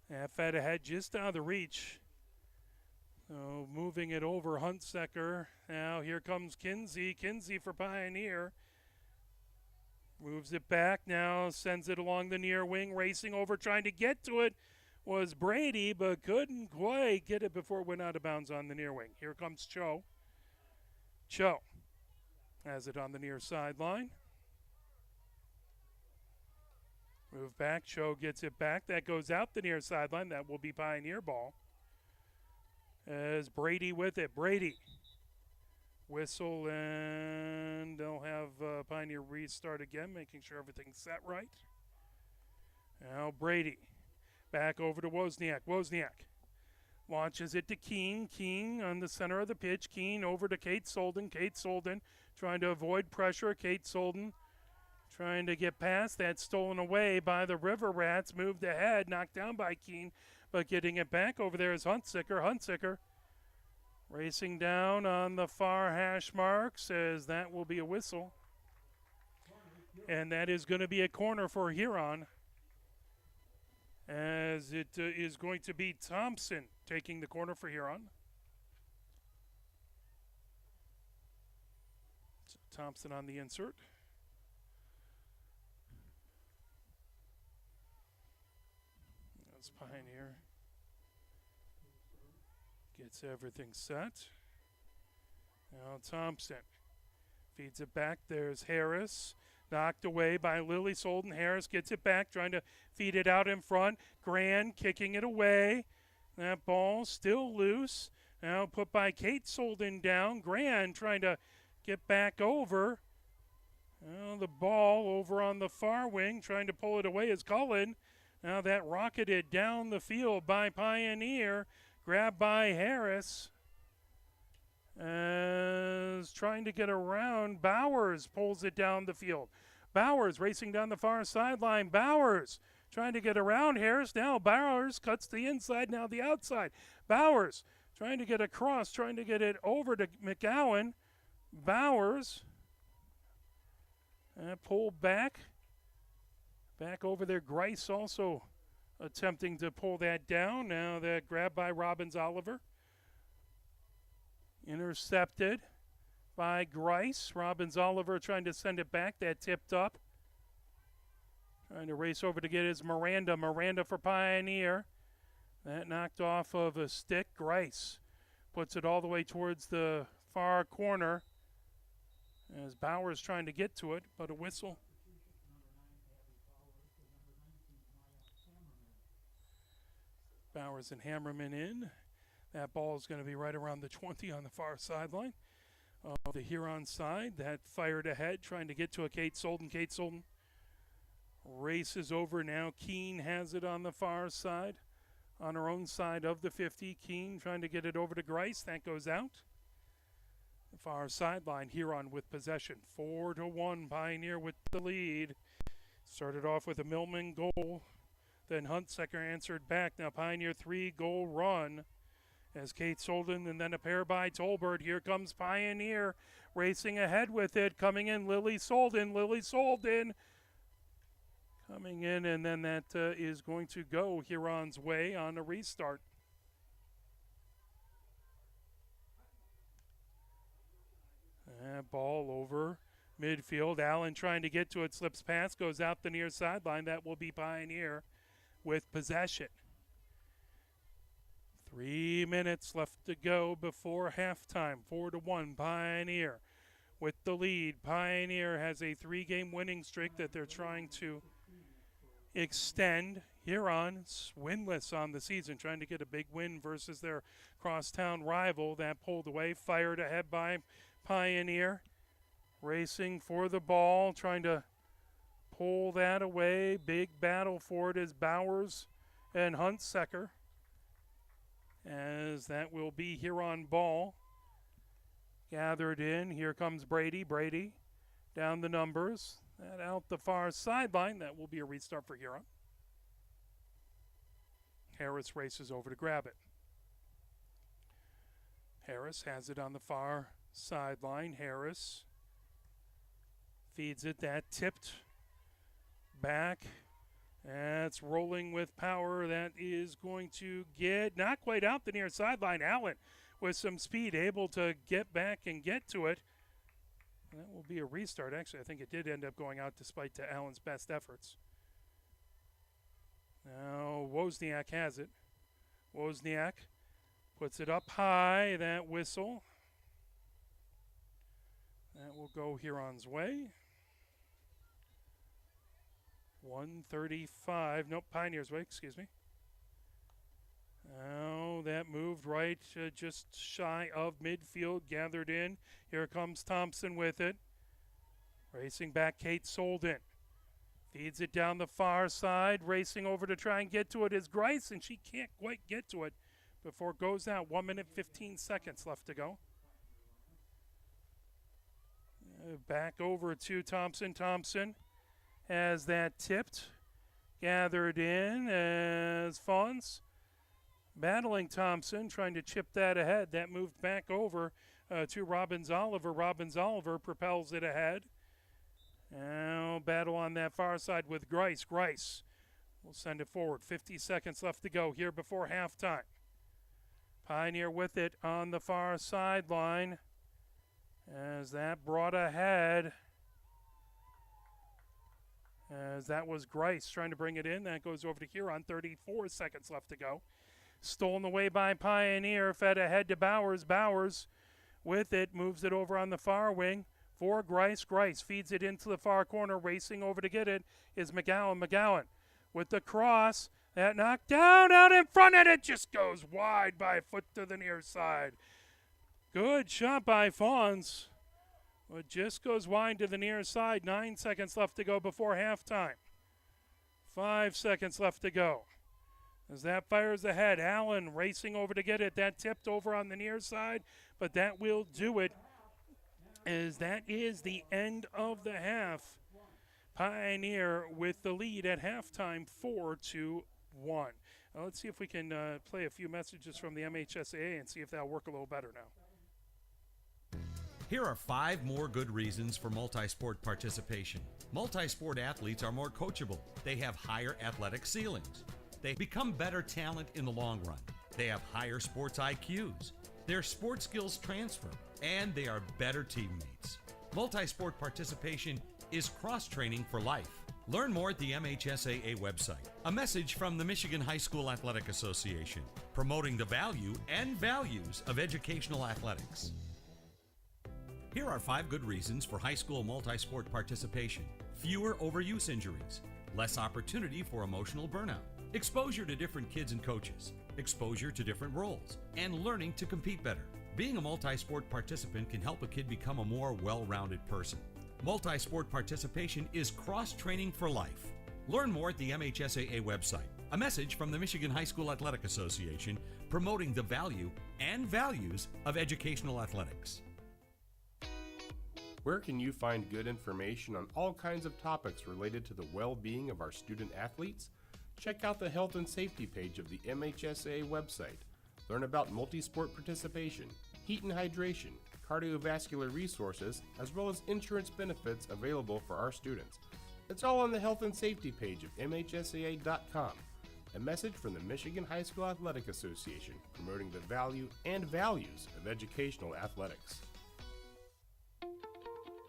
That fed ahead just out of the reach. So moving it over Huntsicker. Now here comes Kinsey. Kinsey for Pioneer. Moves it back now, sends it along the near wing, racing over, trying to get to it was Brady, but couldn't quite get it before it went out of bounds on the near wing. Here comes Cho. Cho has it on the near sideline. Move back, Cho gets it back. That goes out the near sideline. That will be Pioneer ball. As Brady with it. Brady. Whistle, and they'll have Pioneer restart again, making sure everything's set right. Now Brady. Back over to Wozniak. Wozniak launches it to Keene. Keene on the center of the pitch. Keene over to Kate Solden. Kate Solden trying to avoid pressure. Kate Solden trying to get past that, stolen away by the River Rats. Moved ahead, knocked down by Keene, but getting it back over there is Huntsicker. Huntsicker racing down on the far hash mark, says that will be a whistle. And that is going to be a corner for Huron, as it is going to be Thompson taking the corner for Huron. So Thompson on the insert. That's Pioneer. Gets everything set. Now Thompson feeds it back. There's Harris. Knocked away by Lily Solden. Harris gets it back, trying to feed it out in front. Grand kicking it away. That ball still loose. Now put by Kate Solden down. Grand trying to get back over. Now the ball over on the far wing, trying to pull it away is Cullen. Now that rocketed down the field by Pioneer. Grabbed by Harris. As trying to get around, Bowers pulls it down the field. Bowers racing down the far sideline. Bowers trying to get around Harris. Now Bowers cuts the inside, now the outside. Bowers trying to get across, trying to get it over to McGowan. Bowers pulled back. Back over there. Grice also attempting to pull that down. Now that grab by Robbins Oliver. Intercepted by Grice. Robbins Oliver trying to send it back. That tipped up. Trying to race over to get his Miranda. Miranda for Pioneer. That knocked off of a stick. Grice puts it all the way towards the far corner as Bowers trying to get to it, but a whistle. Bowers and Hammerman in. That ball is going to be right around the 20 on the far sideline of the Huron side. That fired ahead, trying to get to a Kate Solden. Kate Solden races over now. Keene has it on the far side, on her own side of the 50. Keene trying to get it over to Grice. That goes out. The far sideline, Huron with possession. 4-1, Pioneer with the lead. Started off with a Millman goal. Then Huntsecker answered back. Now Pioneer 3-goal run as Kate Solden, and then a pair by Tolbert. Here comes Pioneer racing ahead with it. Coming in, Lily Solden. Lily Solden coming in, and then that is going to go Huron's way on a restart. Ball over midfield. Allen trying to get to it. Slips past. Goes out the near sideline. That will be Pioneer with possession. 3 minutes left to go before halftime. 4-1, Pioneer with the lead. Pioneer has a 3-game winning streak that they're trying to extend. Huron winless on the season, trying to get a big win versus their crosstown rival. That pulled away, fired ahead by Pioneer. Racing for the ball, trying to pull that away. Big battle for it is Bowers and Huntsecker, as that will be Huron ball. Gathered in. Here comes Brady. Brady down the numbers. That out the far sideline. That will be a restart for Huron. Harris races over to grab it. Harris has it on the far sideline. Harris feeds it. That tipped back. That's rolling with power. That is going to get not quite out the near sideline. Allen with some speed, able to get back and get to it. That will be a restart. Actually, I think it did end up going out despite Allen's best efforts. Now Wozniak has it. Wozniak puts it up high. That whistle. That will go Huron's way. 1:35. Nope, Pioneer's way, excuse me. Now that moved right just shy of midfield. Gathered in. Here comes Thompson with it. Racing back, Kate Solden. Feeds it down the far side. Racing over to try and get to it is Grice, and she can't quite get to it before it goes out. 1 minute, 15 seconds left to go. Back over to Thompson. Thompson has that tipped. Gathered in as Fawns battling Thompson, trying to chip that ahead. That moved back over to Robbins Oliver. Robbins Oliver propels it ahead. Now battle on that far side with Grice. Grice will send it forward. 50 seconds left to go here before halftime. Pioneer with it on the far sideline as that brought ahead. As that was Grice trying to bring it in. That goes over to Huron. 34 seconds left to go. Stolen away by Pioneer. Fed ahead to Bowers. Bowers with it. Moves it over on the far wing for Grice. Grice feeds it into the far corner. Racing over to get it is McGowan. McGowan with the cross. That knocked down out in front, and it just goes wide by a foot to the near side. Good shot by Fawns. It just goes wide to the near side. 9 seconds left to go before halftime. 5 seconds left to go. As that fires ahead, Allen racing over to get it. That tipped over on the near side, but that will do it, as that is the end of the half. Pioneer with the lead at halftime, 4-1. Let's see if we can play a few messages from the MHSAA and see if that'll work a little better now. Here are 5 more good reasons for multi-sport participation. Multi-sport athletes are more coachable. They have higher athletic ceilings. They become better talent in the long run. They have higher sports IQs. Their sports skills transfer, and they are better teammates. Multi-sport participation is cross-training for life. Learn more at the MHSAA website. A message from the Michigan High School Athletic Association, promoting the value and values of educational athletics. Here are 5 good reasons for high school multi-sport participation. Fewer overuse injuries, less opportunity for emotional burnout, exposure to different kids and coaches, exposure to different roles, and learning to compete better. Being a multi-sport participant can help a kid become a more well-rounded person. Multi-sport participation is cross-training for life. Learn more at the MHSAA website. A message from the Michigan High School Athletic Association promoting the value and values of educational athletics. Where can you find good information on all kinds of topics related to the well-being of our student athletes? Check out the health and safety page of the MHSAA website. Learn about multi-sport participation, heat and hydration, cardiovascular resources, as well as insurance benefits available for our students. It's all on the health and safety page of MHSAA.com. A message from the Michigan High School Athletic Association promoting the value and values of educational athletics.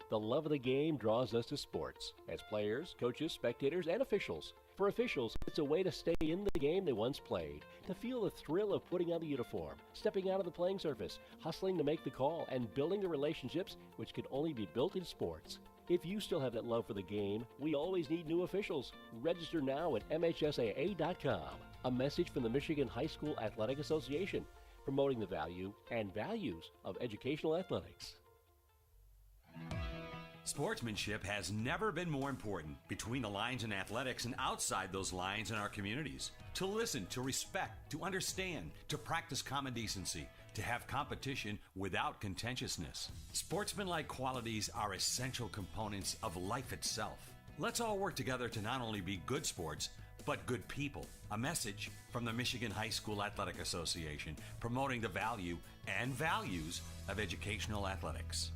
The love of the game draws us to sports as players, coaches, spectators, and officials. For officials, it's a way to stay in the game they once played, to feel the thrill of putting on the uniform, stepping out of the playing surface, hustling to make the call, and building the relationships which can only be built in sports. If you still have that love for the game, we always need new officials. Register now at MHSAA.com. A message from the Michigan High School Athletic Association, promoting the value and values of educational athletics. Sportsmanship has never been more important between the lines in athletics and outside those lines in our communities. To listen, to respect, to understand, to practice common decency, to have competition without contentiousness. Sportsmanlike qualities are essential components of life itself. Let's all work together to not only be good sports, but good people. A message from the Michigan High School Athletic Association, promoting the value and values of educational athletics.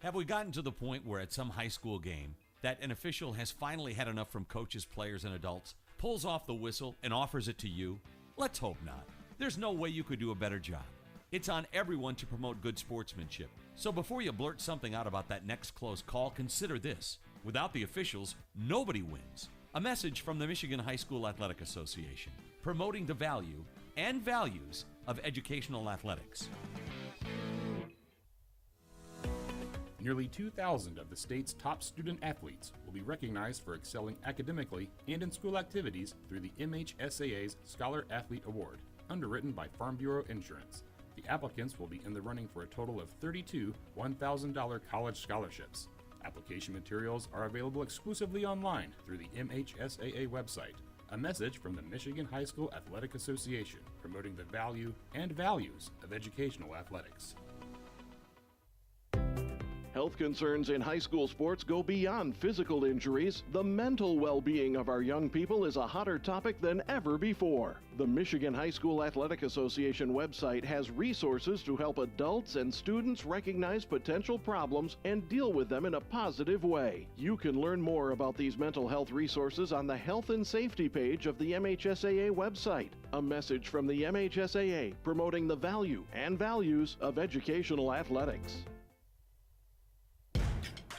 Have we gotten to the point where at some high school game that an official has finally had enough from coaches, players, and adults, pulls off the whistle, and offers it to you? Let's hope not. There's no way you could do a better job. It's on everyone to promote good sportsmanship. So before you blurt something out about that next close call, consider this. Without the officials, nobody wins. A message from the Michigan High School Athletic Association, promoting the value and values of educational athletics. Nearly 2,000 of the state's top student athletes will be recognized for excelling academically and in school activities through the MHSAA's Scholar Athlete Award, underwritten by Farm Bureau Insurance. The applicants will be in the running for a total of 32 $1,000 college scholarships. Application materials are available exclusively online through the MHSAA website. A message from the Michigan High School Athletic Association, promoting the value and values of educational athletics. Health concerns in high school sports go beyond physical injuries. The mental well-being of our young people is a hotter topic than ever before. The Michigan High School Athletic Association website has resources to help adults and students recognize potential problems and deal with them in a positive way. You can learn more about these mental health resources on the health and safety page of the MHSAA website. A message from the MHSAA promoting the value and values of educational athletics.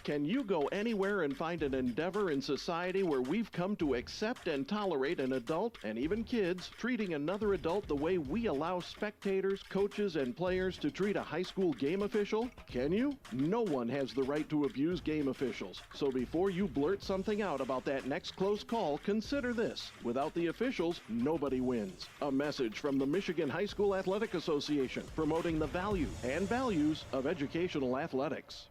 Can you go anywhere and find an endeavor in society where we've come to accept and tolerate an adult, and even kids, treating another adult the way we allow spectators, coaches, and players to treat a high school game official? Can you? No one has the right to abuse game officials. So before you blurt something out about that next close call, consider this. Without the officials, nobody wins. A message from the Michigan High School Athletic Association, promoting the value and values of educational athletics.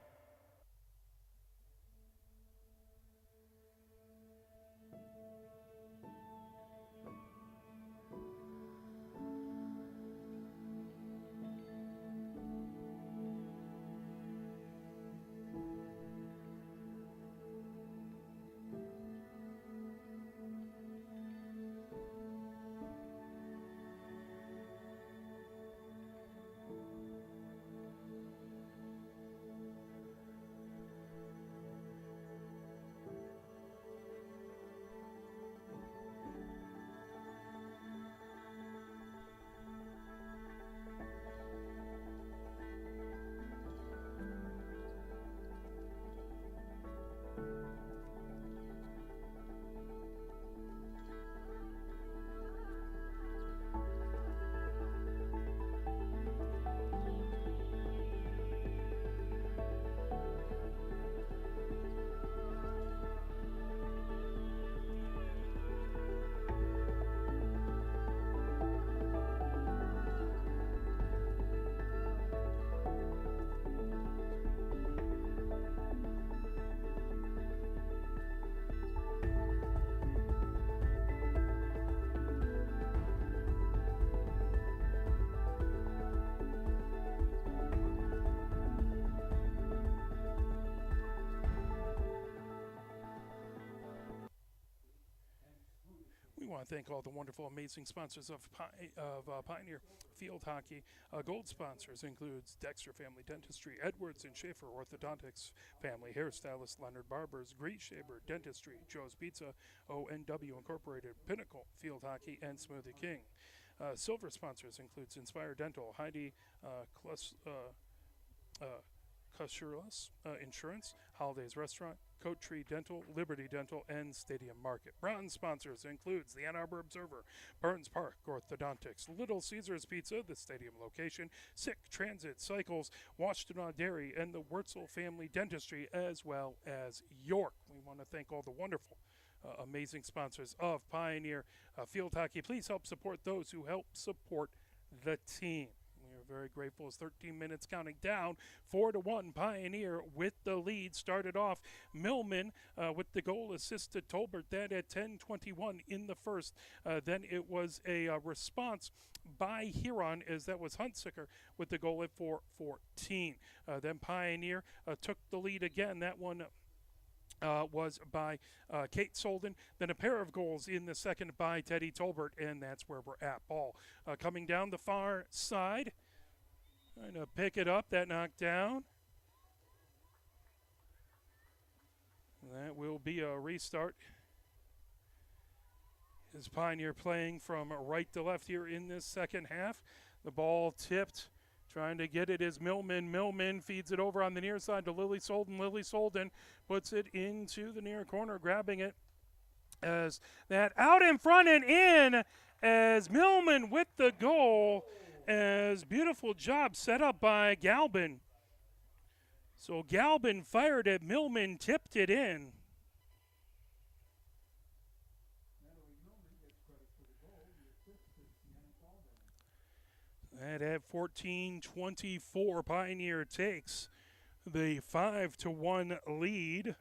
want to thank all the wonderful, amazing sponsors of Pioneer Field Hockey. Gold sponsors includes Dexter Family Dentistry, Edwards and Schaefer Orthodontics, Family Hairstylist Leonard Barbers, Grease Shaver Dentistry, Joe's Pizza, ONW Incorporated, Pinnacle Field Hockey, and Smoothie King. Silver sponsors includes Inspire Dental, Heidi Cushurless Insurance, Holidays Restaurant, Coat Tree Dental, Liberty Dental, and Stadium Market. Bronze sponsors includes the Ann Arbor Observer, Burns Park Orthodontics, Little Caesars Pizza, the stadium location, Sick Transit Cycles, Washtenaw Dairy, and the Wurzel Family Dentistry, as well as York. We want to thank all the wonderful amazing sponsors of Pioneer Field Hockey. Please help support those who help support the team. We are very grateful as 13 minutes counting down. 4-1 Pioneer with the lead. Started off Millman with the goal assist to Tolbert. That at 10:21 in the first. Then it was a response by Huron, as that was Huntsicker with the goal at 4:14. Then Pioneer took the lead again. That one was by Kate Solden. Then a pair of goals in the second by Teddy Tolbert, and that's where we're at. Ball coming down the far side. Trying to pick it up. That knocked down. That will be a restart. Is Pioneer playing from right to left here in this second half. The ball tipped. Trying to get it is Millman. Millman feeds it over on the near side to Lily Solden. Lily Solden puts it into the near corner, grabbing it as that out in front and in as Millman with the goal. As beautiful job set up by Galbin. So Galbin fired at Millman, tipped it in. And at 14:24, Pioneer takes the 5-1 lead.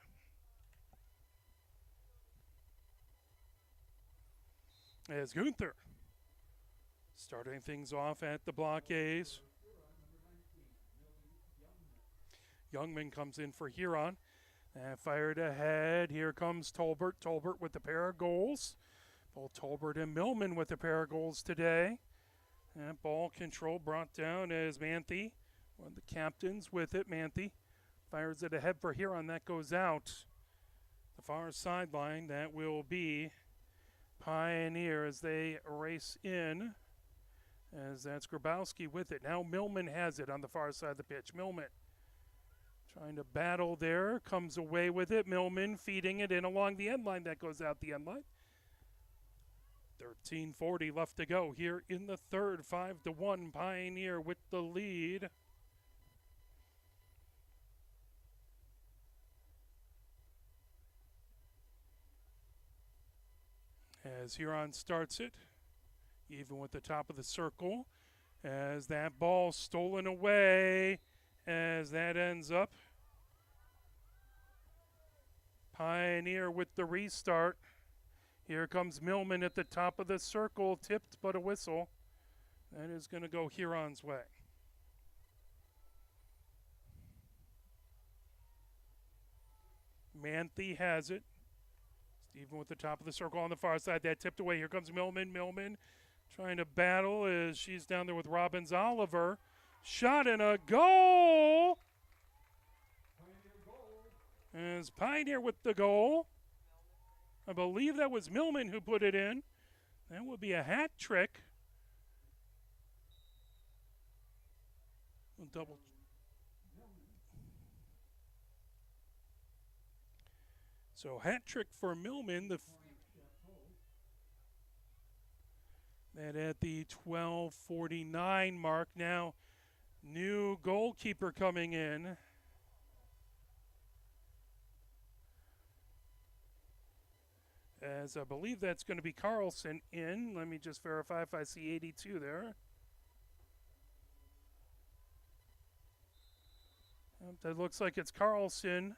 As Gunther starting things off at the blockades. Youngman comes in for Huron. Fired ahead. Here comes Tolbert. Tolbert with the pair of goals. Both Tolbert and Millman with a pair of goals today. And ball control brought down as Manthe, one of the captains with it. Manthe fires it ahead for Huron. That goes out the far sideline. That will be Pioneer as they race in. As that's Grabowski with it. Now Millman has it on the far side of the pitch. Millman trying to battle there. Comes away with it. Millman feeding it in along the end line. That goes out the end line. 13:40 left to go here in the third. 5-1 Pioneer with the lead. As Huron starts it, even with the top of the circle, as that ball stolen away, as that ends up. Pioneer with the restart. Here comes Millman at the top of the circle, tipped but a whistle. That is going to go Huron's way. Manthe has it. Stephen with the top of the circle on the far side. That tipped away. Here comes Millman. Millman trying to battle as she's down there with Robbins Oliver. Shot and a goal. As Pioneer with the goal. I believe that was Millman who put it in. That would be a hat trick. Double. So hat trick for Millman. That at the 12:49 mark. Now, new goalkeeper coming in. As I believe that's going to be Carlson in. Let me just verify if I see 82 there. That looks like it's Carlson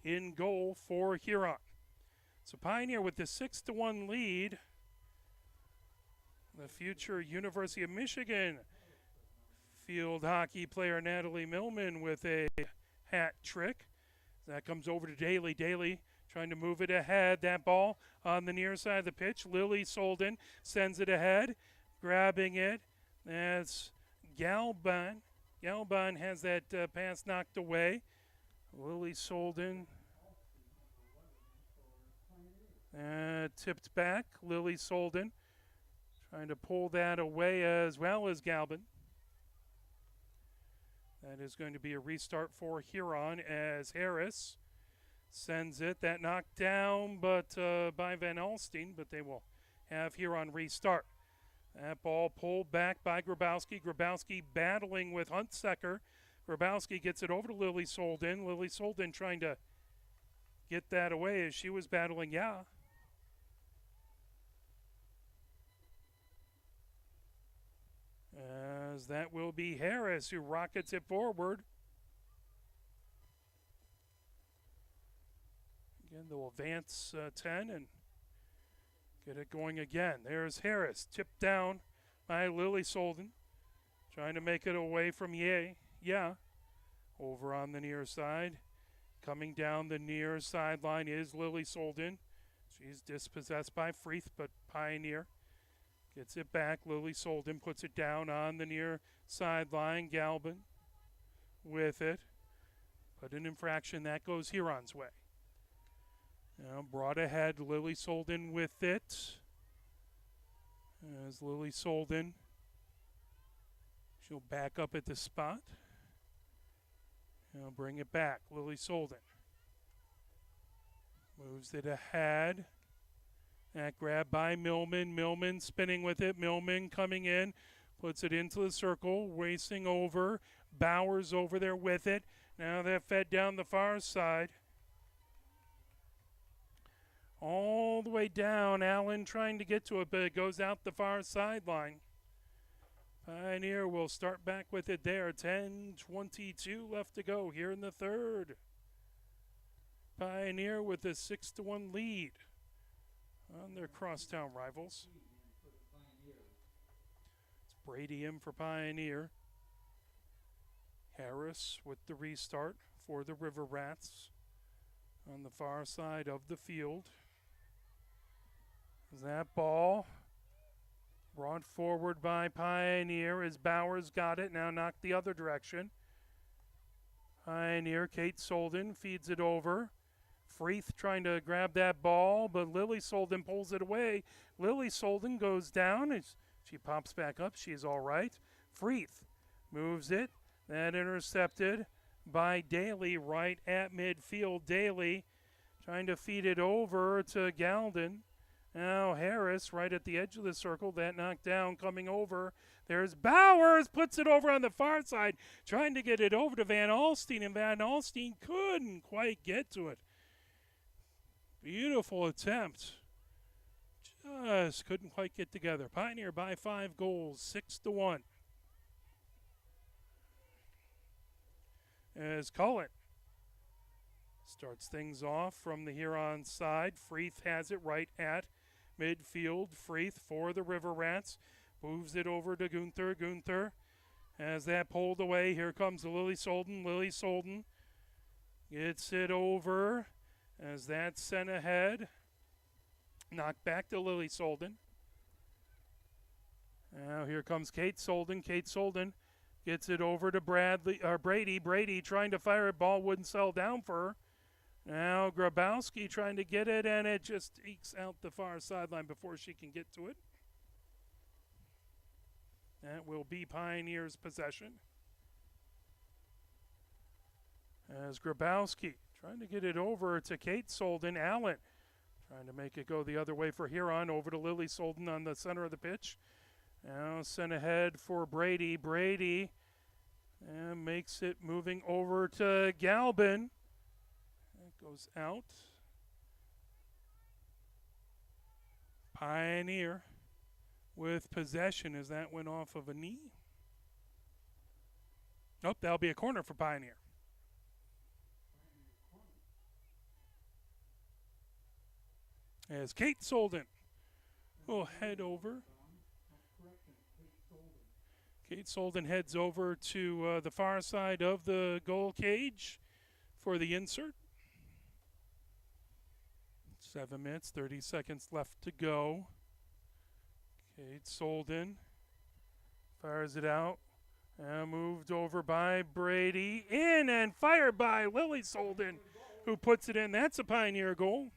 in goal for Huron. So Pioneer with the 6-1 lead. The future University of Michigan field hockey player Natalie Millman with a hat trick. That comes over to Daly. Daly trying to move it ahead. That ball on the near side of the pitch. Lily Solden sends it ahead, grabbing it. That's Galban. Galban has that pass knocked away. Lily Solden tipped back. Lily Solden trying to pull that away as well as Galban. That is going to be a restart for Huron as Harris sends it. That knocked down by Van Alstine, but they will have Huron restart. That ball pulled back by Grabowski. Grabowski battling with Huntsecker. Grabowski gets it over to Lily Solden. Lily Solden trying to get that away as she was battling, As that will be Harris who rockets it forward. Again, they'll advance 10 and get it going again. There's Harris, tipped down by Lily Solden. Trying to make it away from over on the near side. Coming down the near sideline is Lily Solden. She's dispossessed by Freeth, but Pioneer gets it back. Lily Solden puts it down on the near sideline. Galban with it. But an infraction that goes Huron's way. Now brought ahead, Lily Solden with it. As Lily Solden, she'll back up at the spot. Now bring it back, Lily Solden. Moves it ahead. That grab by Millman. Millman spinning with it. Millman coming in. Puts it into the circle. Racing over. Bowers over there with it. Now that fed down the far side. All the way down. Allen trying to get to it, but it goes out the far sideline. Pioneer will start back with it there. 10:22 left to go here in the third. Pioneer with a 6-1 lead on their crosstown rivals. It's Brady in for Pioneer. Harris with the restart for the River Rats on the far side of the field. That ball brought forward by Pioneer as Bowers got it, now knocked the other direction. Pioneer, Kate Solden feeds it over. Freeth trying to grab that ball, but Lily Solden pulls it away. Lily Solden goes down as she pops back up. She's all right. Freeth moves it. That intercepted by Daly right at midfield. Daly trying to feed it over to Galden. Now Harris right at the edge of the circle. That knocked down, coming over. There's Bowers, puts it over on the far side, trying to get it over to Van Alstine, and Van Alstine couldn't quite get to it. Beautiful attempt. Just couldn't quite get together. Pioneer by 5 goals, 6-1. As Cullen starts things off from the Huron side. Freeth has it right at midfield. Freeth for the River Rats. Moves it over to Gunther. Gunther has that pulled away. Here comes Lily Solden. Lily Solden gets it over as that's sent ahead. Knocked back to Lily Solden. Now here comes Kate Solden. Kate Solden gets it over to Brady. Brady trying to fire a ball, wouldn't settle down for her. Now Grabowski trying to get it, and it just ekes out the far sideline before she can get to it. That will be Pioneer's possession. As Grabowski trying to get it over to Kate Solden. Allen trying to make it go the other way for Huron. Over to Lily Solden on the center of the pitch. Now sent ahead for Brady. Brady makes it moving over to Galban. That goes out. Pioneer with possession as that went off of a knee. Nope, that'll be a corner for Pioneer. As Kate Solden will head over. Kate Solden heads over to the far side of the goal cage for the insert. 7 minutes, 30 seconds left to go. Kate Solden fires it out. And moved over by Brady. In and fired by Lily Solden, who puts it in. That's a Pioneer goal.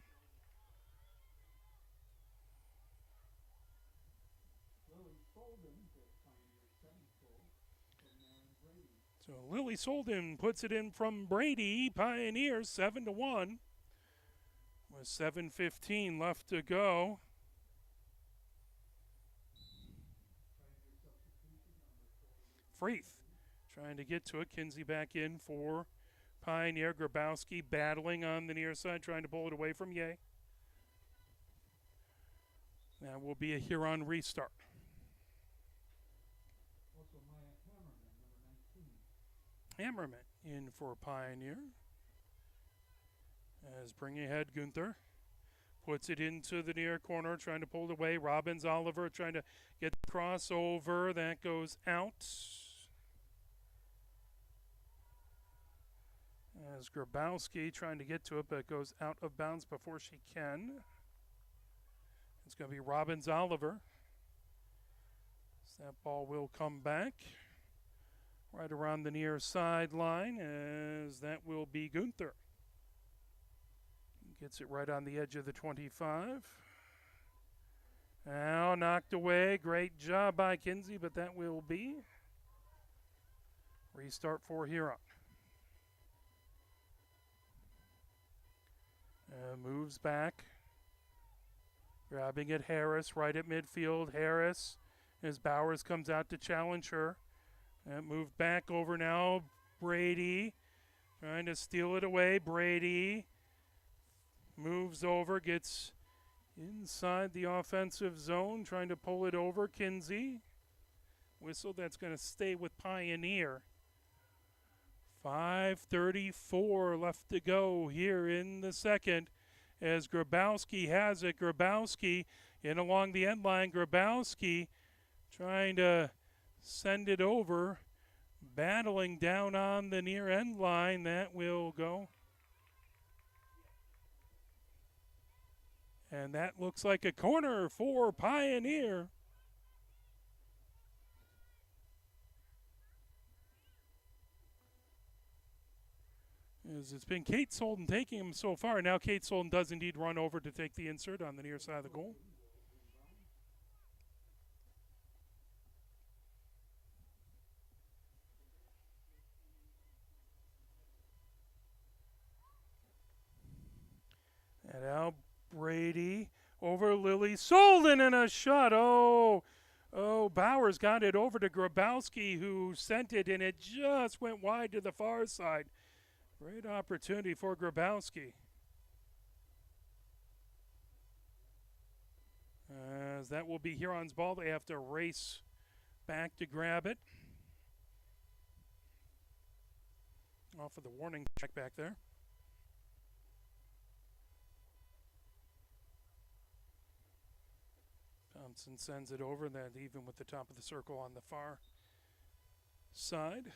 So Lily Solden puts it in from Brady. Pioneers 7-1 with 7:15 left to go. Freeth trying to get to it. Kinsey back in for Pioneer. Grabowski battling on the near side, trying to pull it away from Ye. That will be a Huron restart. Hammerman in for Pioneer. As bringing ahead Gunther. Puts it into the near corner, trying to pull it away. Robbins Oliver trying to get the crossover. That goes out. As Grabowski trying to get to it, but it goes out of bounds before she can. It's going to be Robbins Oliver. So that ball will come back right around the near sideline, as that will be Gunther. Gets it right on the edge of the 25. Now knocked away. Great job by Kinsey, but that will be restart for Huron. Moves back. Grabbing at Harris, right at midfield. Harris, as Bowers comes out to challenge her. Moved back over now. Brady trying to steal it away. Brady moves over, gets inside the offensive zone, trying to pull it over. Kinsey. Whistle, that's going to stay with Pioneer. 5:34 left to go here in the second, as Grabowski has it. Grabowski in along the end line. Grabowski trying to send it over, battling down on the near end line. That will go. And that looks like a corner for Pioneer. As it's been Kate Solden taking him so far. Now Kate Solden does indeed run over to take the insert on the near side of the goal. And now Brady over Lily Solden, and a shot. Oh, Bowers got it over to Grabowski, who sent it, and it just went wide to the far side. Great opportunity for Grabowski. As that will be Huron's ball. They have to race back to grab it. Off of the warning check back there. Thompson sends it over, that even with the top of the circle on the far side.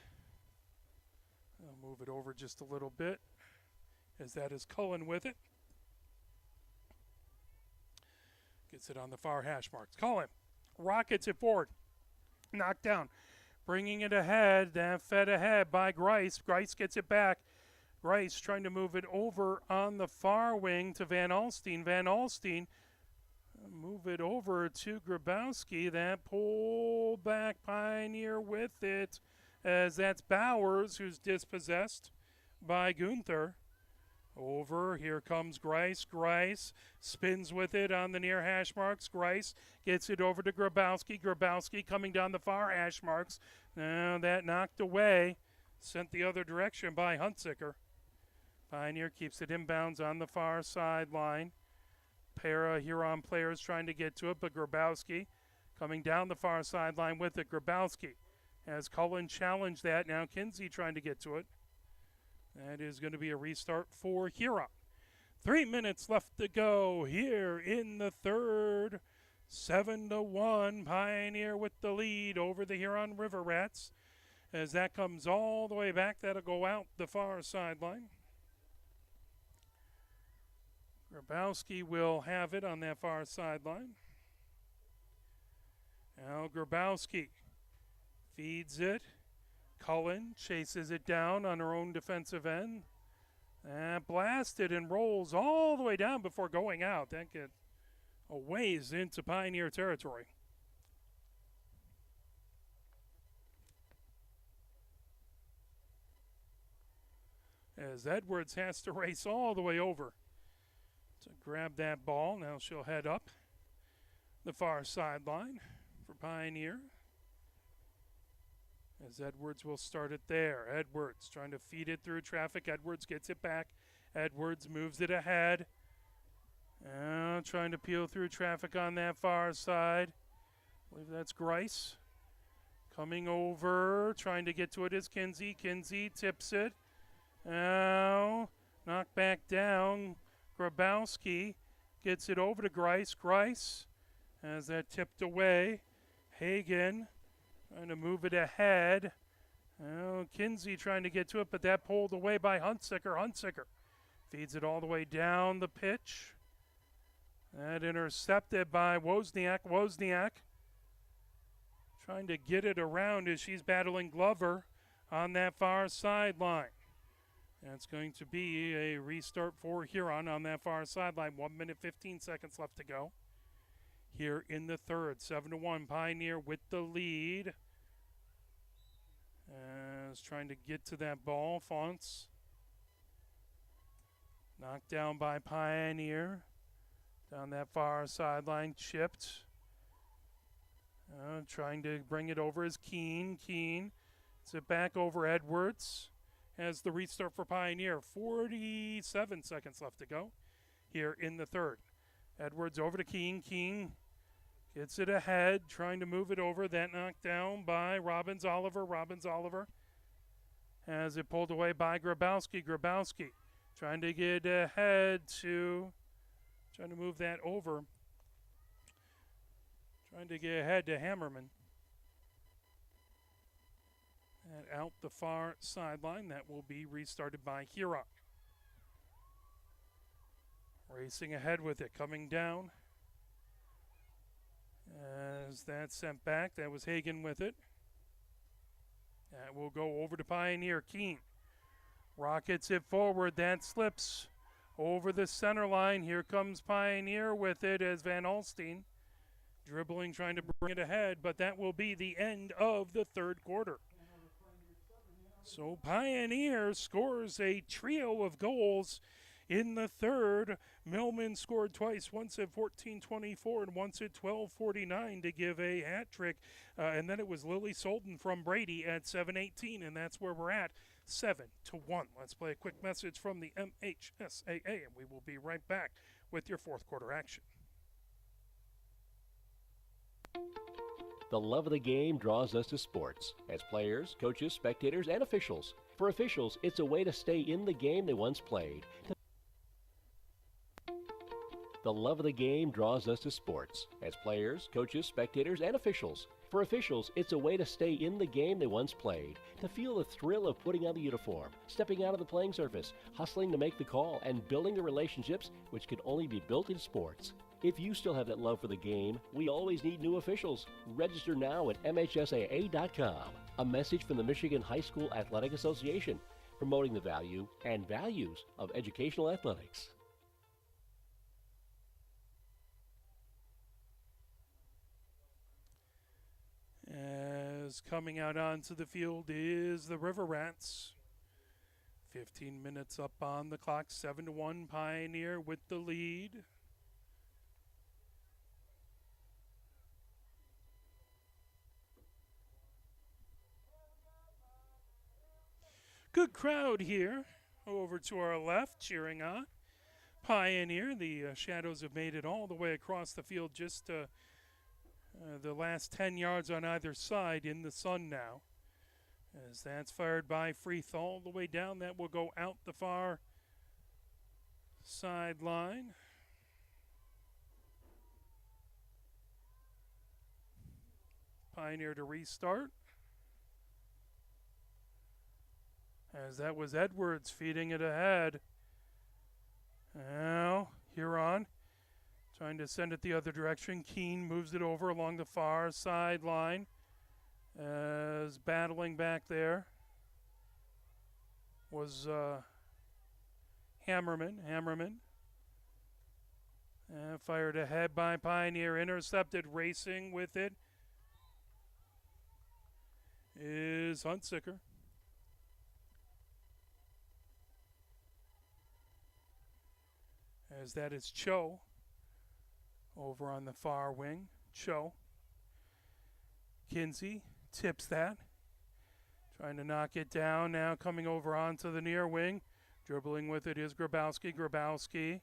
I'll move it over just a little bit, as that is Cullen with it. Gets it on the far hash marks. Cullen rockets it forward. Knocked down. Bringing it ahead. That fed ahead by Grice. Grice gets it back. Grice trying to move it over on the far wing to Van Alstine. Van Alstine move it over to Grabowski. That pull back Pioneer with it, as that's Bowers, who's dispossessed by Gunther. Over, here comes Grice. Grice spins with it on the near hash marks. Grice gets it over to Grabowski. Grabowski coming down the far hash marks. Now that knocked away, sent the other direction by Huntsicker. Pioneer keeps it inbounds on the far sideline. Pair of Huron players trying to get to it, but Grabowski coming down the far sideline with it. Grabowski as Cullen challenged that. Now Kinsey trying to get to it. That is going to be a restart for Huron. 3 minutes left to go here in the third. 7-1, Pioneer with the lead over the Huron River Rats. As that comes all the way back, that'll go out the far sideline. Grabowski will have it on that far sideline. Now Grabowski feeds it. Cullen chases it down on her own defensive end. And blasted and rolls all the way down before going out. That gets a ways into Pioneer territory. As Edwards has to race all the way over to grab that ball. Now she'll head up the far sideline for Pioneer. As Edwards will start it there. Edwards trying to feed it through traffic. Edwards gets it back. Edwards moves it ahead. Trying to peel through traffic on that far side. I believe that's Grice. Coming over, trying to get to it is Kinsey. Kinsey tips it. Now, knocked back down. Grabowski gets it over to Grice. Grice has that tipped away. Hagen trying to move it ahead. Kinsey trying to get to it, but that pulled away by Huntsicker. Huntsicker feeds it all the way down the pitch. That intercepted by Wozniak. Wozniak trying to get it around as she's battling Glover on that far sideline. That's going to be a restart for Huron on that far sideline. 1 minute, 15 seconds left to go here in the third. 7-1, Pioneer with the lead. Is trying to get to that ball. Fonts knocked down by Pioneer. Down that far sideline, chipped. Trying to bring it over is Keene. Keene gets it back over Edwards. Has the restart for Pioneer. 47 seconds left to go here in the third. Edwards over to Keene. Keene gets it ahead, trying to move it over. That knocked down by Robbins Oliver. Robbins Oliver has it pulled away by Grabowski. Grabowski trying to get ahead to, trying to move that over. Trying to get ahead to Hammerman. And out the far sideline. That will be restarted by Huron. Racing ahead with it. Coming down. As that's sent back. That was Hagen with it. That will go over to Pioneer. Keene rockets it forward. That slips over the center line. Here comes Pioneer with it as Van Alstine dribbling, trying to bring it ahead, but that will be the end of the third quarter. So Pioneer scores a trio of goals in the third. Millman scored twice, once at 14:24 and once at 12:49 to give a hat trick. And then it was Lily Solden from Brady at 7:18, and that's where we're at, 7-1. Let's play a quick message from the MHSAA, and we will be right back with your fourth quarter action. The love of the game draws us to sports, as players, coaches, spectators, and officials. For officials, it's a way to stay in the game they once played. The love of the game draws us to sports, as players, coaches, spectators, and officials. For officials, it's a way to stay in the game they once played, to feel the thrill of putting on the uniform, stepping out of the playing surface, hustling to make the call, and building the relationships which can only be built in sports. If you still have that love for the game, we always need new officials. Register now at MHSAA.com. A message from the Michigan High School Athletic Association, promoting the value and values of educational athletics. As coming out onto the field is the River Rats. 15 minutes up on the clock, 7-1, Pioneer with the lead. Good crowd here over to our left, cheering on Pioneer. The Shadows have made it all the way across the field, just the last 10 yards on either side in the sun now. As that's fired by Freeth all the way down. That will go out the far sideline. Pioneer to restart. As that was Edwards feeding it ahead. Now Huron trying to send it the other direction. Keene moves it over along the far sideline as battling back there was Hammerman. Fired ahead by Pioneer, intercepted, racing with it is Huntsicker. As that is Cho over on the far wing. Cho. Kinsey tips that. Trying to knock it down now, coming over onto the near wing. Dribbling with it is Grabowski. Grabowski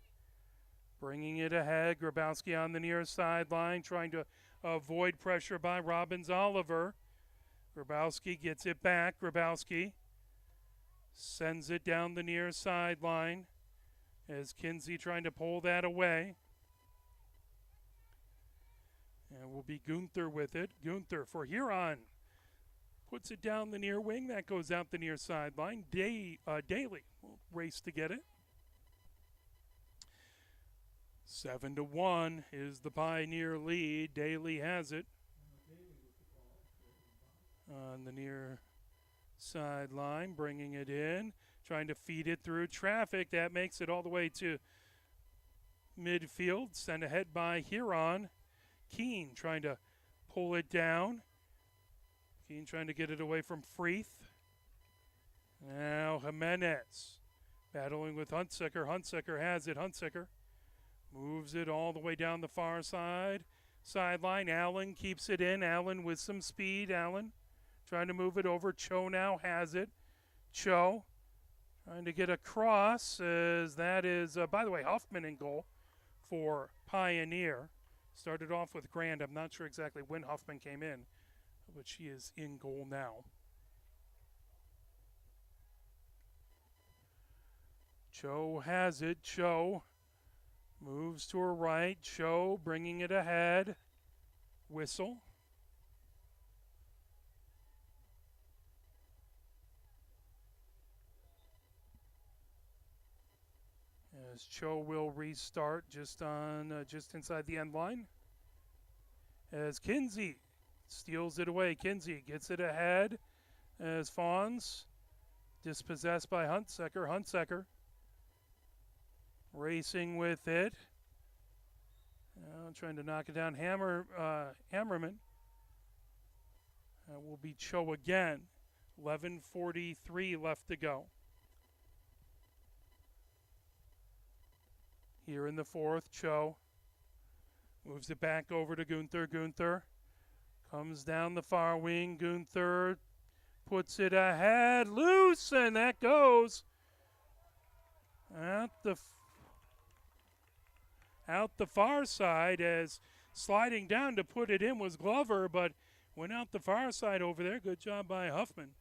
bringing it ahead. Grabowski on the near sideline, trying to avoid pressure by Robbins Oliver. Grabowski gets it back. Grabowski sends it down the near sideline as Kinsey trying to pull that away. And will be Gunther with it. Gunther for Huron. Puts it down the near wing. That goes out the near sideline. Daly will race to get it. 7-1 is the Pioneer lead. Daly has it. On the near sideline, bringing it in. Trying to feed it through traffic. That makes it all the way to midfield. Sent ahead by Huron. Keene trying to pull it down. Keene trying to get it away from Freeth. Now Jimenez battling with Huntsicker. Huntsicker has it. Huntsicker moves it all the way down the far sideline. Allen keeps it in. Allen with some speed. Allen trying to move it over. Cho now has it. Cho trying to get across as that is, by the way, Huffman in goal for Pioneer. Started off with Grand. I'm not sure exactly when Huffman came in, but she is in goal now. Cho has it. Cho moves to her right. Cho bringing it ahead. Whistle. As Cho will restart just inside the end line. As Kinsey steals it away. Kinsey gets it ahead as Fawns dispossessed by Huntsicker. Huntsicker racing with it. Trying to knock it down. Hammerman. That will be Cho again. 11:43 left to go. Here in the fourth, Cho moves it back over to Gunther. Gunther comes down the far wing. Gunther puts it ahead. Loose, and that goes out the far side as sliding down to put it in was Glover, but went out the far side over there. Good job by Huffman.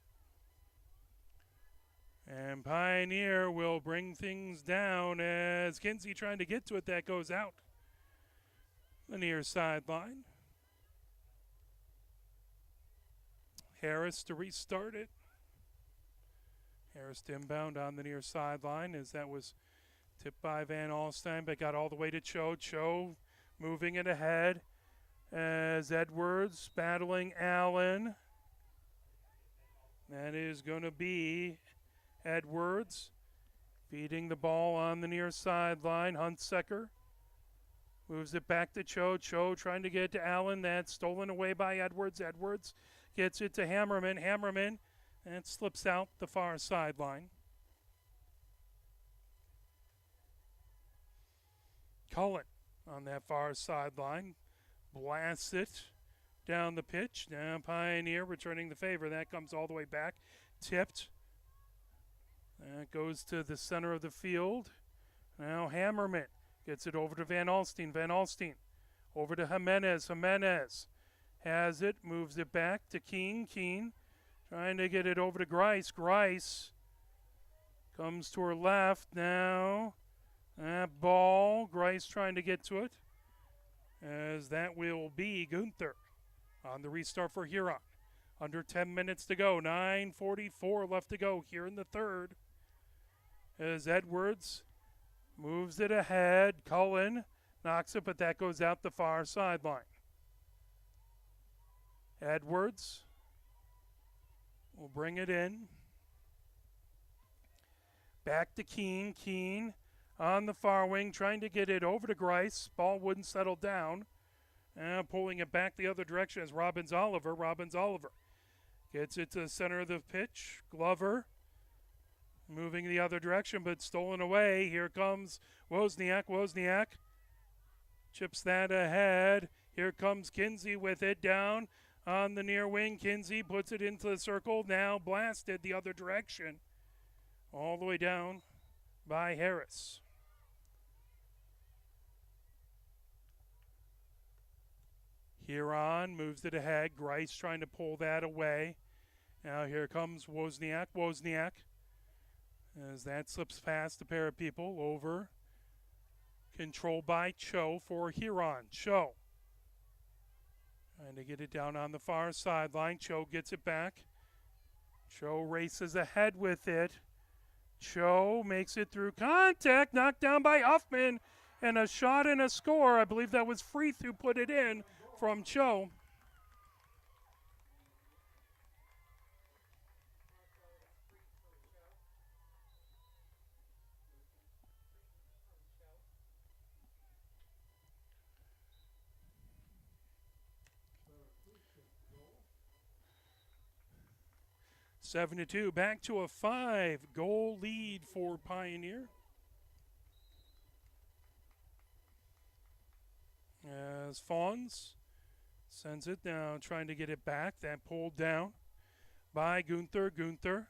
And Pioneer will bring things down as Kinsey trying to get to it. That goes out the near sideline. Harris to restart it. Harris to inbound on the near sideline as that was tipped by Van Alstyne, but got all the way to Cho. Cho moving it ahead as Edwards battling Allen. That is going to be Edwards feeding the ball on the near sideline. Huntsicker moves it back to Cho. Cho trying to get it to Allen. That's stolen away by Edwards. Edwards gets it to Hammerman. Hammerman, and slips out the far sideline. Cullen on that far sideline blasts it down the pitch. Now Pioneer returning the favor. That comes all the way back. Tipped. That goes to the center of the field. Now Hammerman gets it over to Van Alstyne. Van Alstyne over to Jimenez. Jimenez has it, moves it back to Keene. Keene trying to get it over to Grice. Grice comes to her left now. That ball, Grice trying to get to it, as that will be Gunther on the restart for Huron. Under 10 minutes to go, 9:44 left to go here in the third. As Edwards Moves it ahead. Cullen knocks it, but that goes out the far sideline. Edwards will bring it in. Back to Keene. Keene on the far wing, trying to get it over to Grice. Ball wouldn't settle down. Pulling it back the other direction is Robbins Oliver. Robbins Oliver gets it to the center of the pitch. Glover moving the other direction, but stolen away. Here comes Wozniak. Wozniak chips that ahead. Here comes Kinsey with it down on the near wing. Kinsey puts it into the circle. Now blasted the other direction. All the way down by Harris. Huron moves it ahead. Grice trying to pull that away. Now here comes Wozniak. Wozniak, as that slips past a pair of people, over. Controlled by Cho for Huron. Cho trying to get it down on the far sideline. Cho gets it back. Cho races ahead with it. Cho makes it through contact. Knocked down by Huffman. And a shot and a score. I believe that was Freeth who put it in from Cho. Seven to 2, back to a 5-goal lead for Pioneer. As Fawns sends it down, trying to get it back. That pulled down by Gunther. Gunther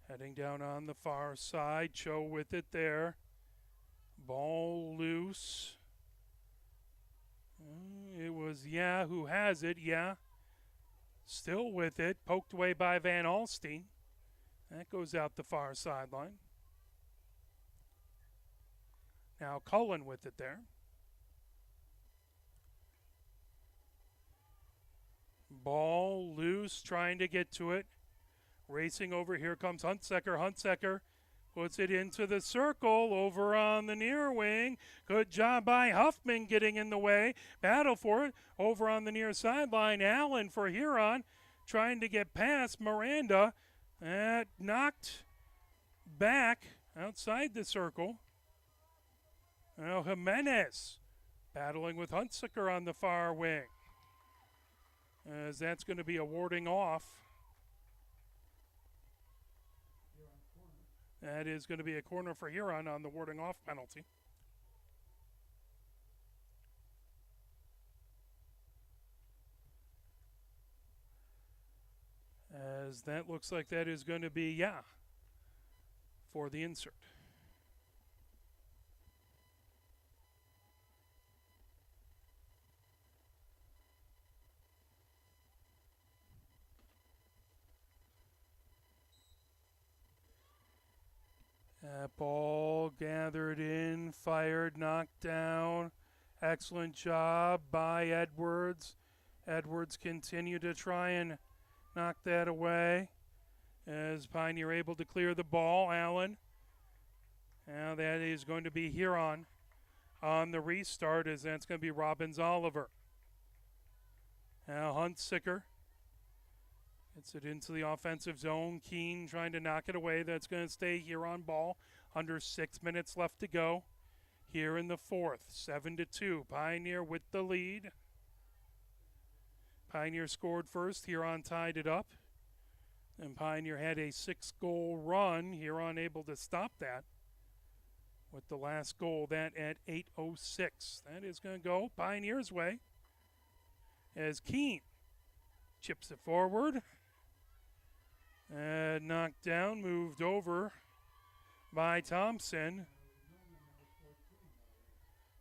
heading down on the far side. Cho with it there. Ball loose. It was who has it. Still with it. Poked away by Van Alstine. That goes out the far sideline. Now Cullen with it there. Ball loose, trying to get to it. Racing over, here comes Huntsecker. Huntsecker puts it into the circle over on the near wing. Good job by Huffman getting in the way. Battle for it over on the near sideline. Allen for Huron trying to get past Miranda. Knocked back outside the circle. Now Jimenez battling with Huntsecker on the far wing. As that's going to be a warding off. That is going to be a corner for Huron on the warding off penalty. As that looks like that is going to be, for the insert. That ball gathered in, fired, knocked down. Excellent job by Edwards. Edwards continued to try and knock that away as Pioneer able to clear the ball. Allen. Now that is going to be Huron on the restart, as that's going to be Robbins Oliver. Now Huntsecker gets it into the offensive zone. Keene trying to knock it away. That's going to stay Huron ball. Under 6 minutes left to go here in the fourth. 7-2. Pioneer with the lead. Pioneer scored first. Huron tied it up. And Pioneer had a 6-goal run. Huron able to stop that with the last goal, that at 8:06. That is going to go Pioneer's way as Keene chips it forward. Knocked down, moved over by Thompson.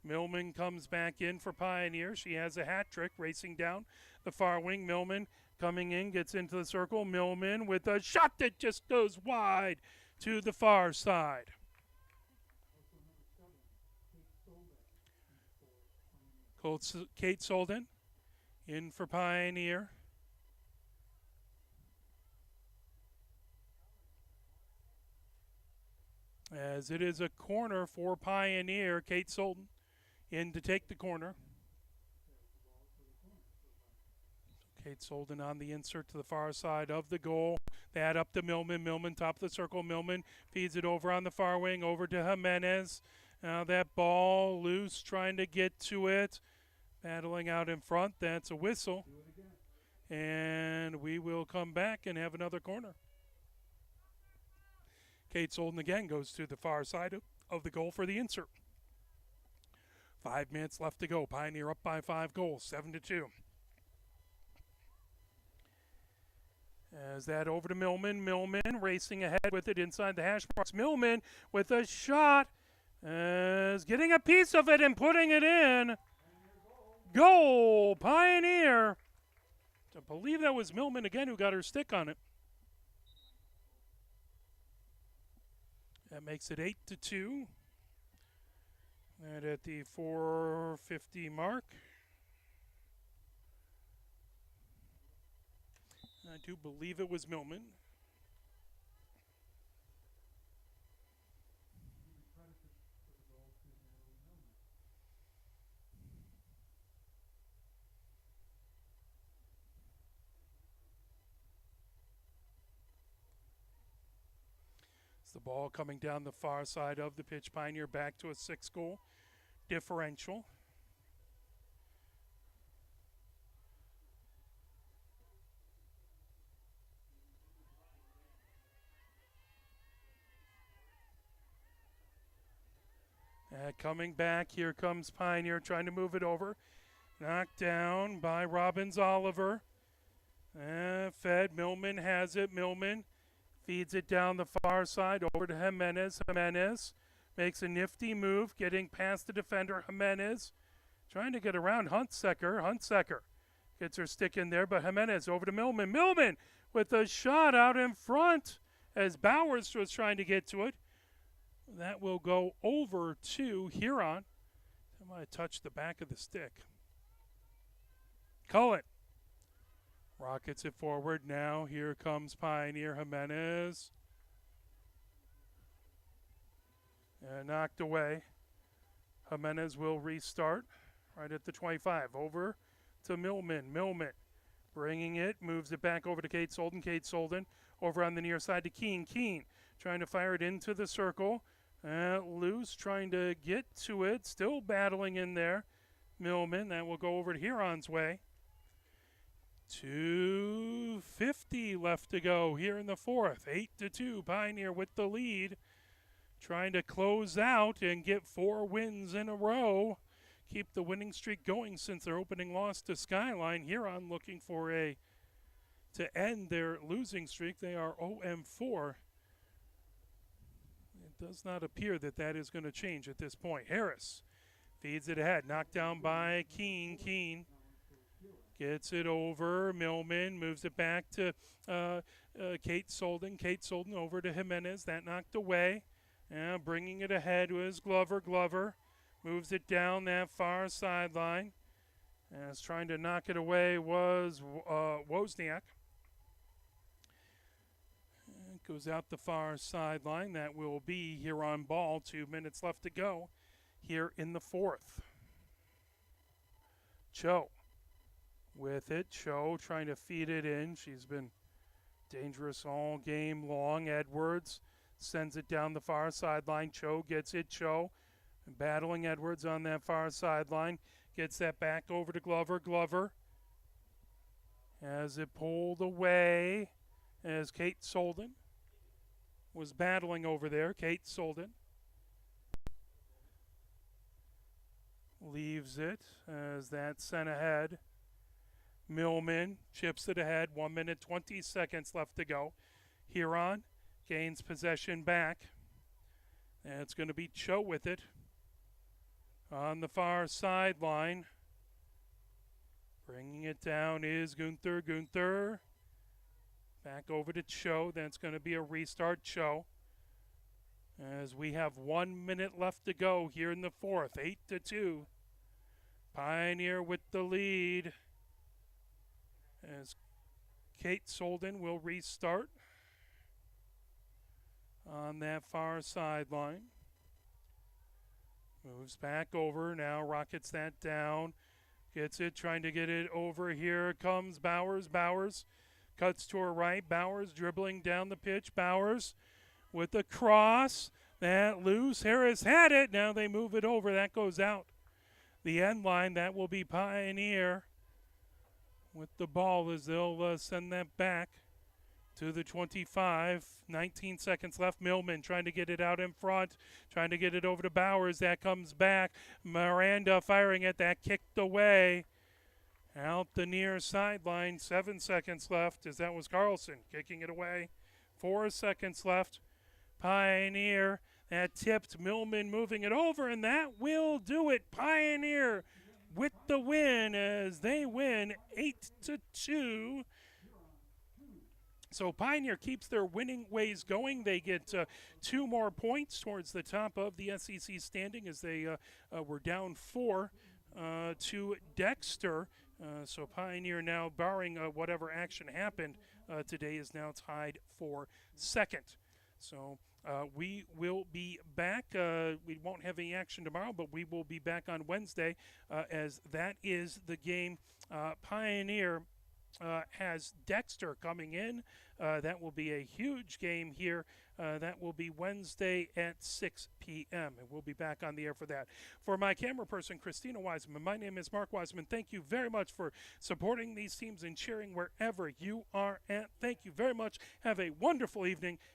Millman comes back in for Pioneer. She has a hat trick racing down the far wing. Millman coming in, gets into the circle. Millman with a shot that just goes wide to the far side. Kate Solden in for Pioneer. as it is a corner for Pioneer. Kate Solden in to take the corner. Kate Solden on the insert to the far side of the goal. That up to Millman. Millman top of the circle. Millman feeds it over on the far wing over to Jimenez. Now that ball loose, trying to get to it. Battling out in front. That's a whistle. And we will come back and have another corner. Kate Solden again goes to the far side of the goal for the insert. 5 minutes left to go. Pioneer up by 5 goals, 7-2. As that over to Millman. Millman racing ahead with it inside the hash marks. Millman with a shot. Is getting a piece of it and putting it in. Goal, Pioneer. I believe that was Millman again who got her stick on it. That makes it 8-2. And at the 4:50 mark. I do believe it was Millman. It's the ball coming down the far side of the pitch. Pioneer back to a 6-goal differential. Coming back, here comes Pioneer trying to move it over. Knocked down by Robbins Oliver. Fed, Millman has it. Millman feeds it down the far side over to Jimenez. Jimenez makes a nifty move, getting past the defender. Jimenez trying to get around Huntsecker. Huntsecker gets her stick in there, but Jimenez over to Millman. Millman with a shot out in front as Bowers was trying to get to it. That will go over to Huron. I might have touched the back of the stick. Cullen rockets it forward now. Here comes Pioneer. Jimenez. Knocked away. Jimenez will restart right at the 25. Over to Millman. Millman bringing it. Moves it back over to Kate Solden. Kate Solden over on the near side to Keene. Keene trying to fire it into the circle. Loose, trying to get to it. Still battling in there. Millman, that will go over to Huron's way. 2:50 left to go here in the fourth. 8-2, Pioneer with the lead. Trying to close out and get 4 wins in a row. Keep the winning streak going since their opening loss to Skyline. Huron looking for to end their losing streak. They are 0-4. Does not appear that is going to change at this point. Harris feeds it ahead. Knocked down by Keene. Keene gets it over. Millman moves it back to Kate Solden. Kate Solden over to Jimenez. That knocked away. Bringing it ahead was Glover. Glover moves it down that far sideline. As trying to knock it away was Wozniak. Goes out the far sideline. That will be Huron ball. 2 minutes left to go here in the fourth. Cho with it. Cho trying to feed it in. She's been dangerous all game long. Edwards sends it down the far sideline. Cho gets it. Cho battling Edwards on that far sideline. Gets that back over to Glover. Glover has it pulled away as Kate Solden was battling over there. Kate Solden leaves it as that's sent ahead. Millman chips it ahead. 1 minute, 20 seconds left to go. Huron gains possession back. And it's going to be Cho with it on the far sideline. Bringing it down is Gunther. Gunther back over to Cho. Then it's going to be a restart. Cho. As we have 1 minute left to go here in the fourth. 8-2. Pioneer with the lead. As Kate Solden will restart on that far sideline. Moves back over, now rockets that down. Gets it, trying to get it over. Here comes Bowers. Bowers cuts to her right. Bowers dribbling down the pitch. Bowers with the cross. That loose. Harris had it. Now they move it over. That goes out. The end line, that will be Pioneer with the ball as they'll send that back to the 25. 19 seconds left. Millman trying to get it out in front, trying to get it over to Bowers. That comes back. Miranda firing it. That kicked away. Out the near sideline. 7 seconds left as that was Carlson kicking it away. 4 seconds left. Pioneer. That tipped. Millman moving it over, and that will do it. Pioneer with the win as they win 8-2. So Pioneer keeps their winning ways going. They get 2 more points towards the top of the SEC standing as they were down 4 to Dexter. So Pioneer now, barring whatever action happened today, is now tied for second. So we will be back. We won't have any action tomorrow, but we will be back on Wednesday as that is the game. Pioneer has Dexter coming in. That will be a huge game here. That will be Wednesday at 6 p.m. And we'll be back on the air for that. For my camera person, Christina Wiseman, my name is Mark Wiseman. Thank you very much for supporting these teams and cheering wherever you are at. Thank you very much. Have a wonderful evening.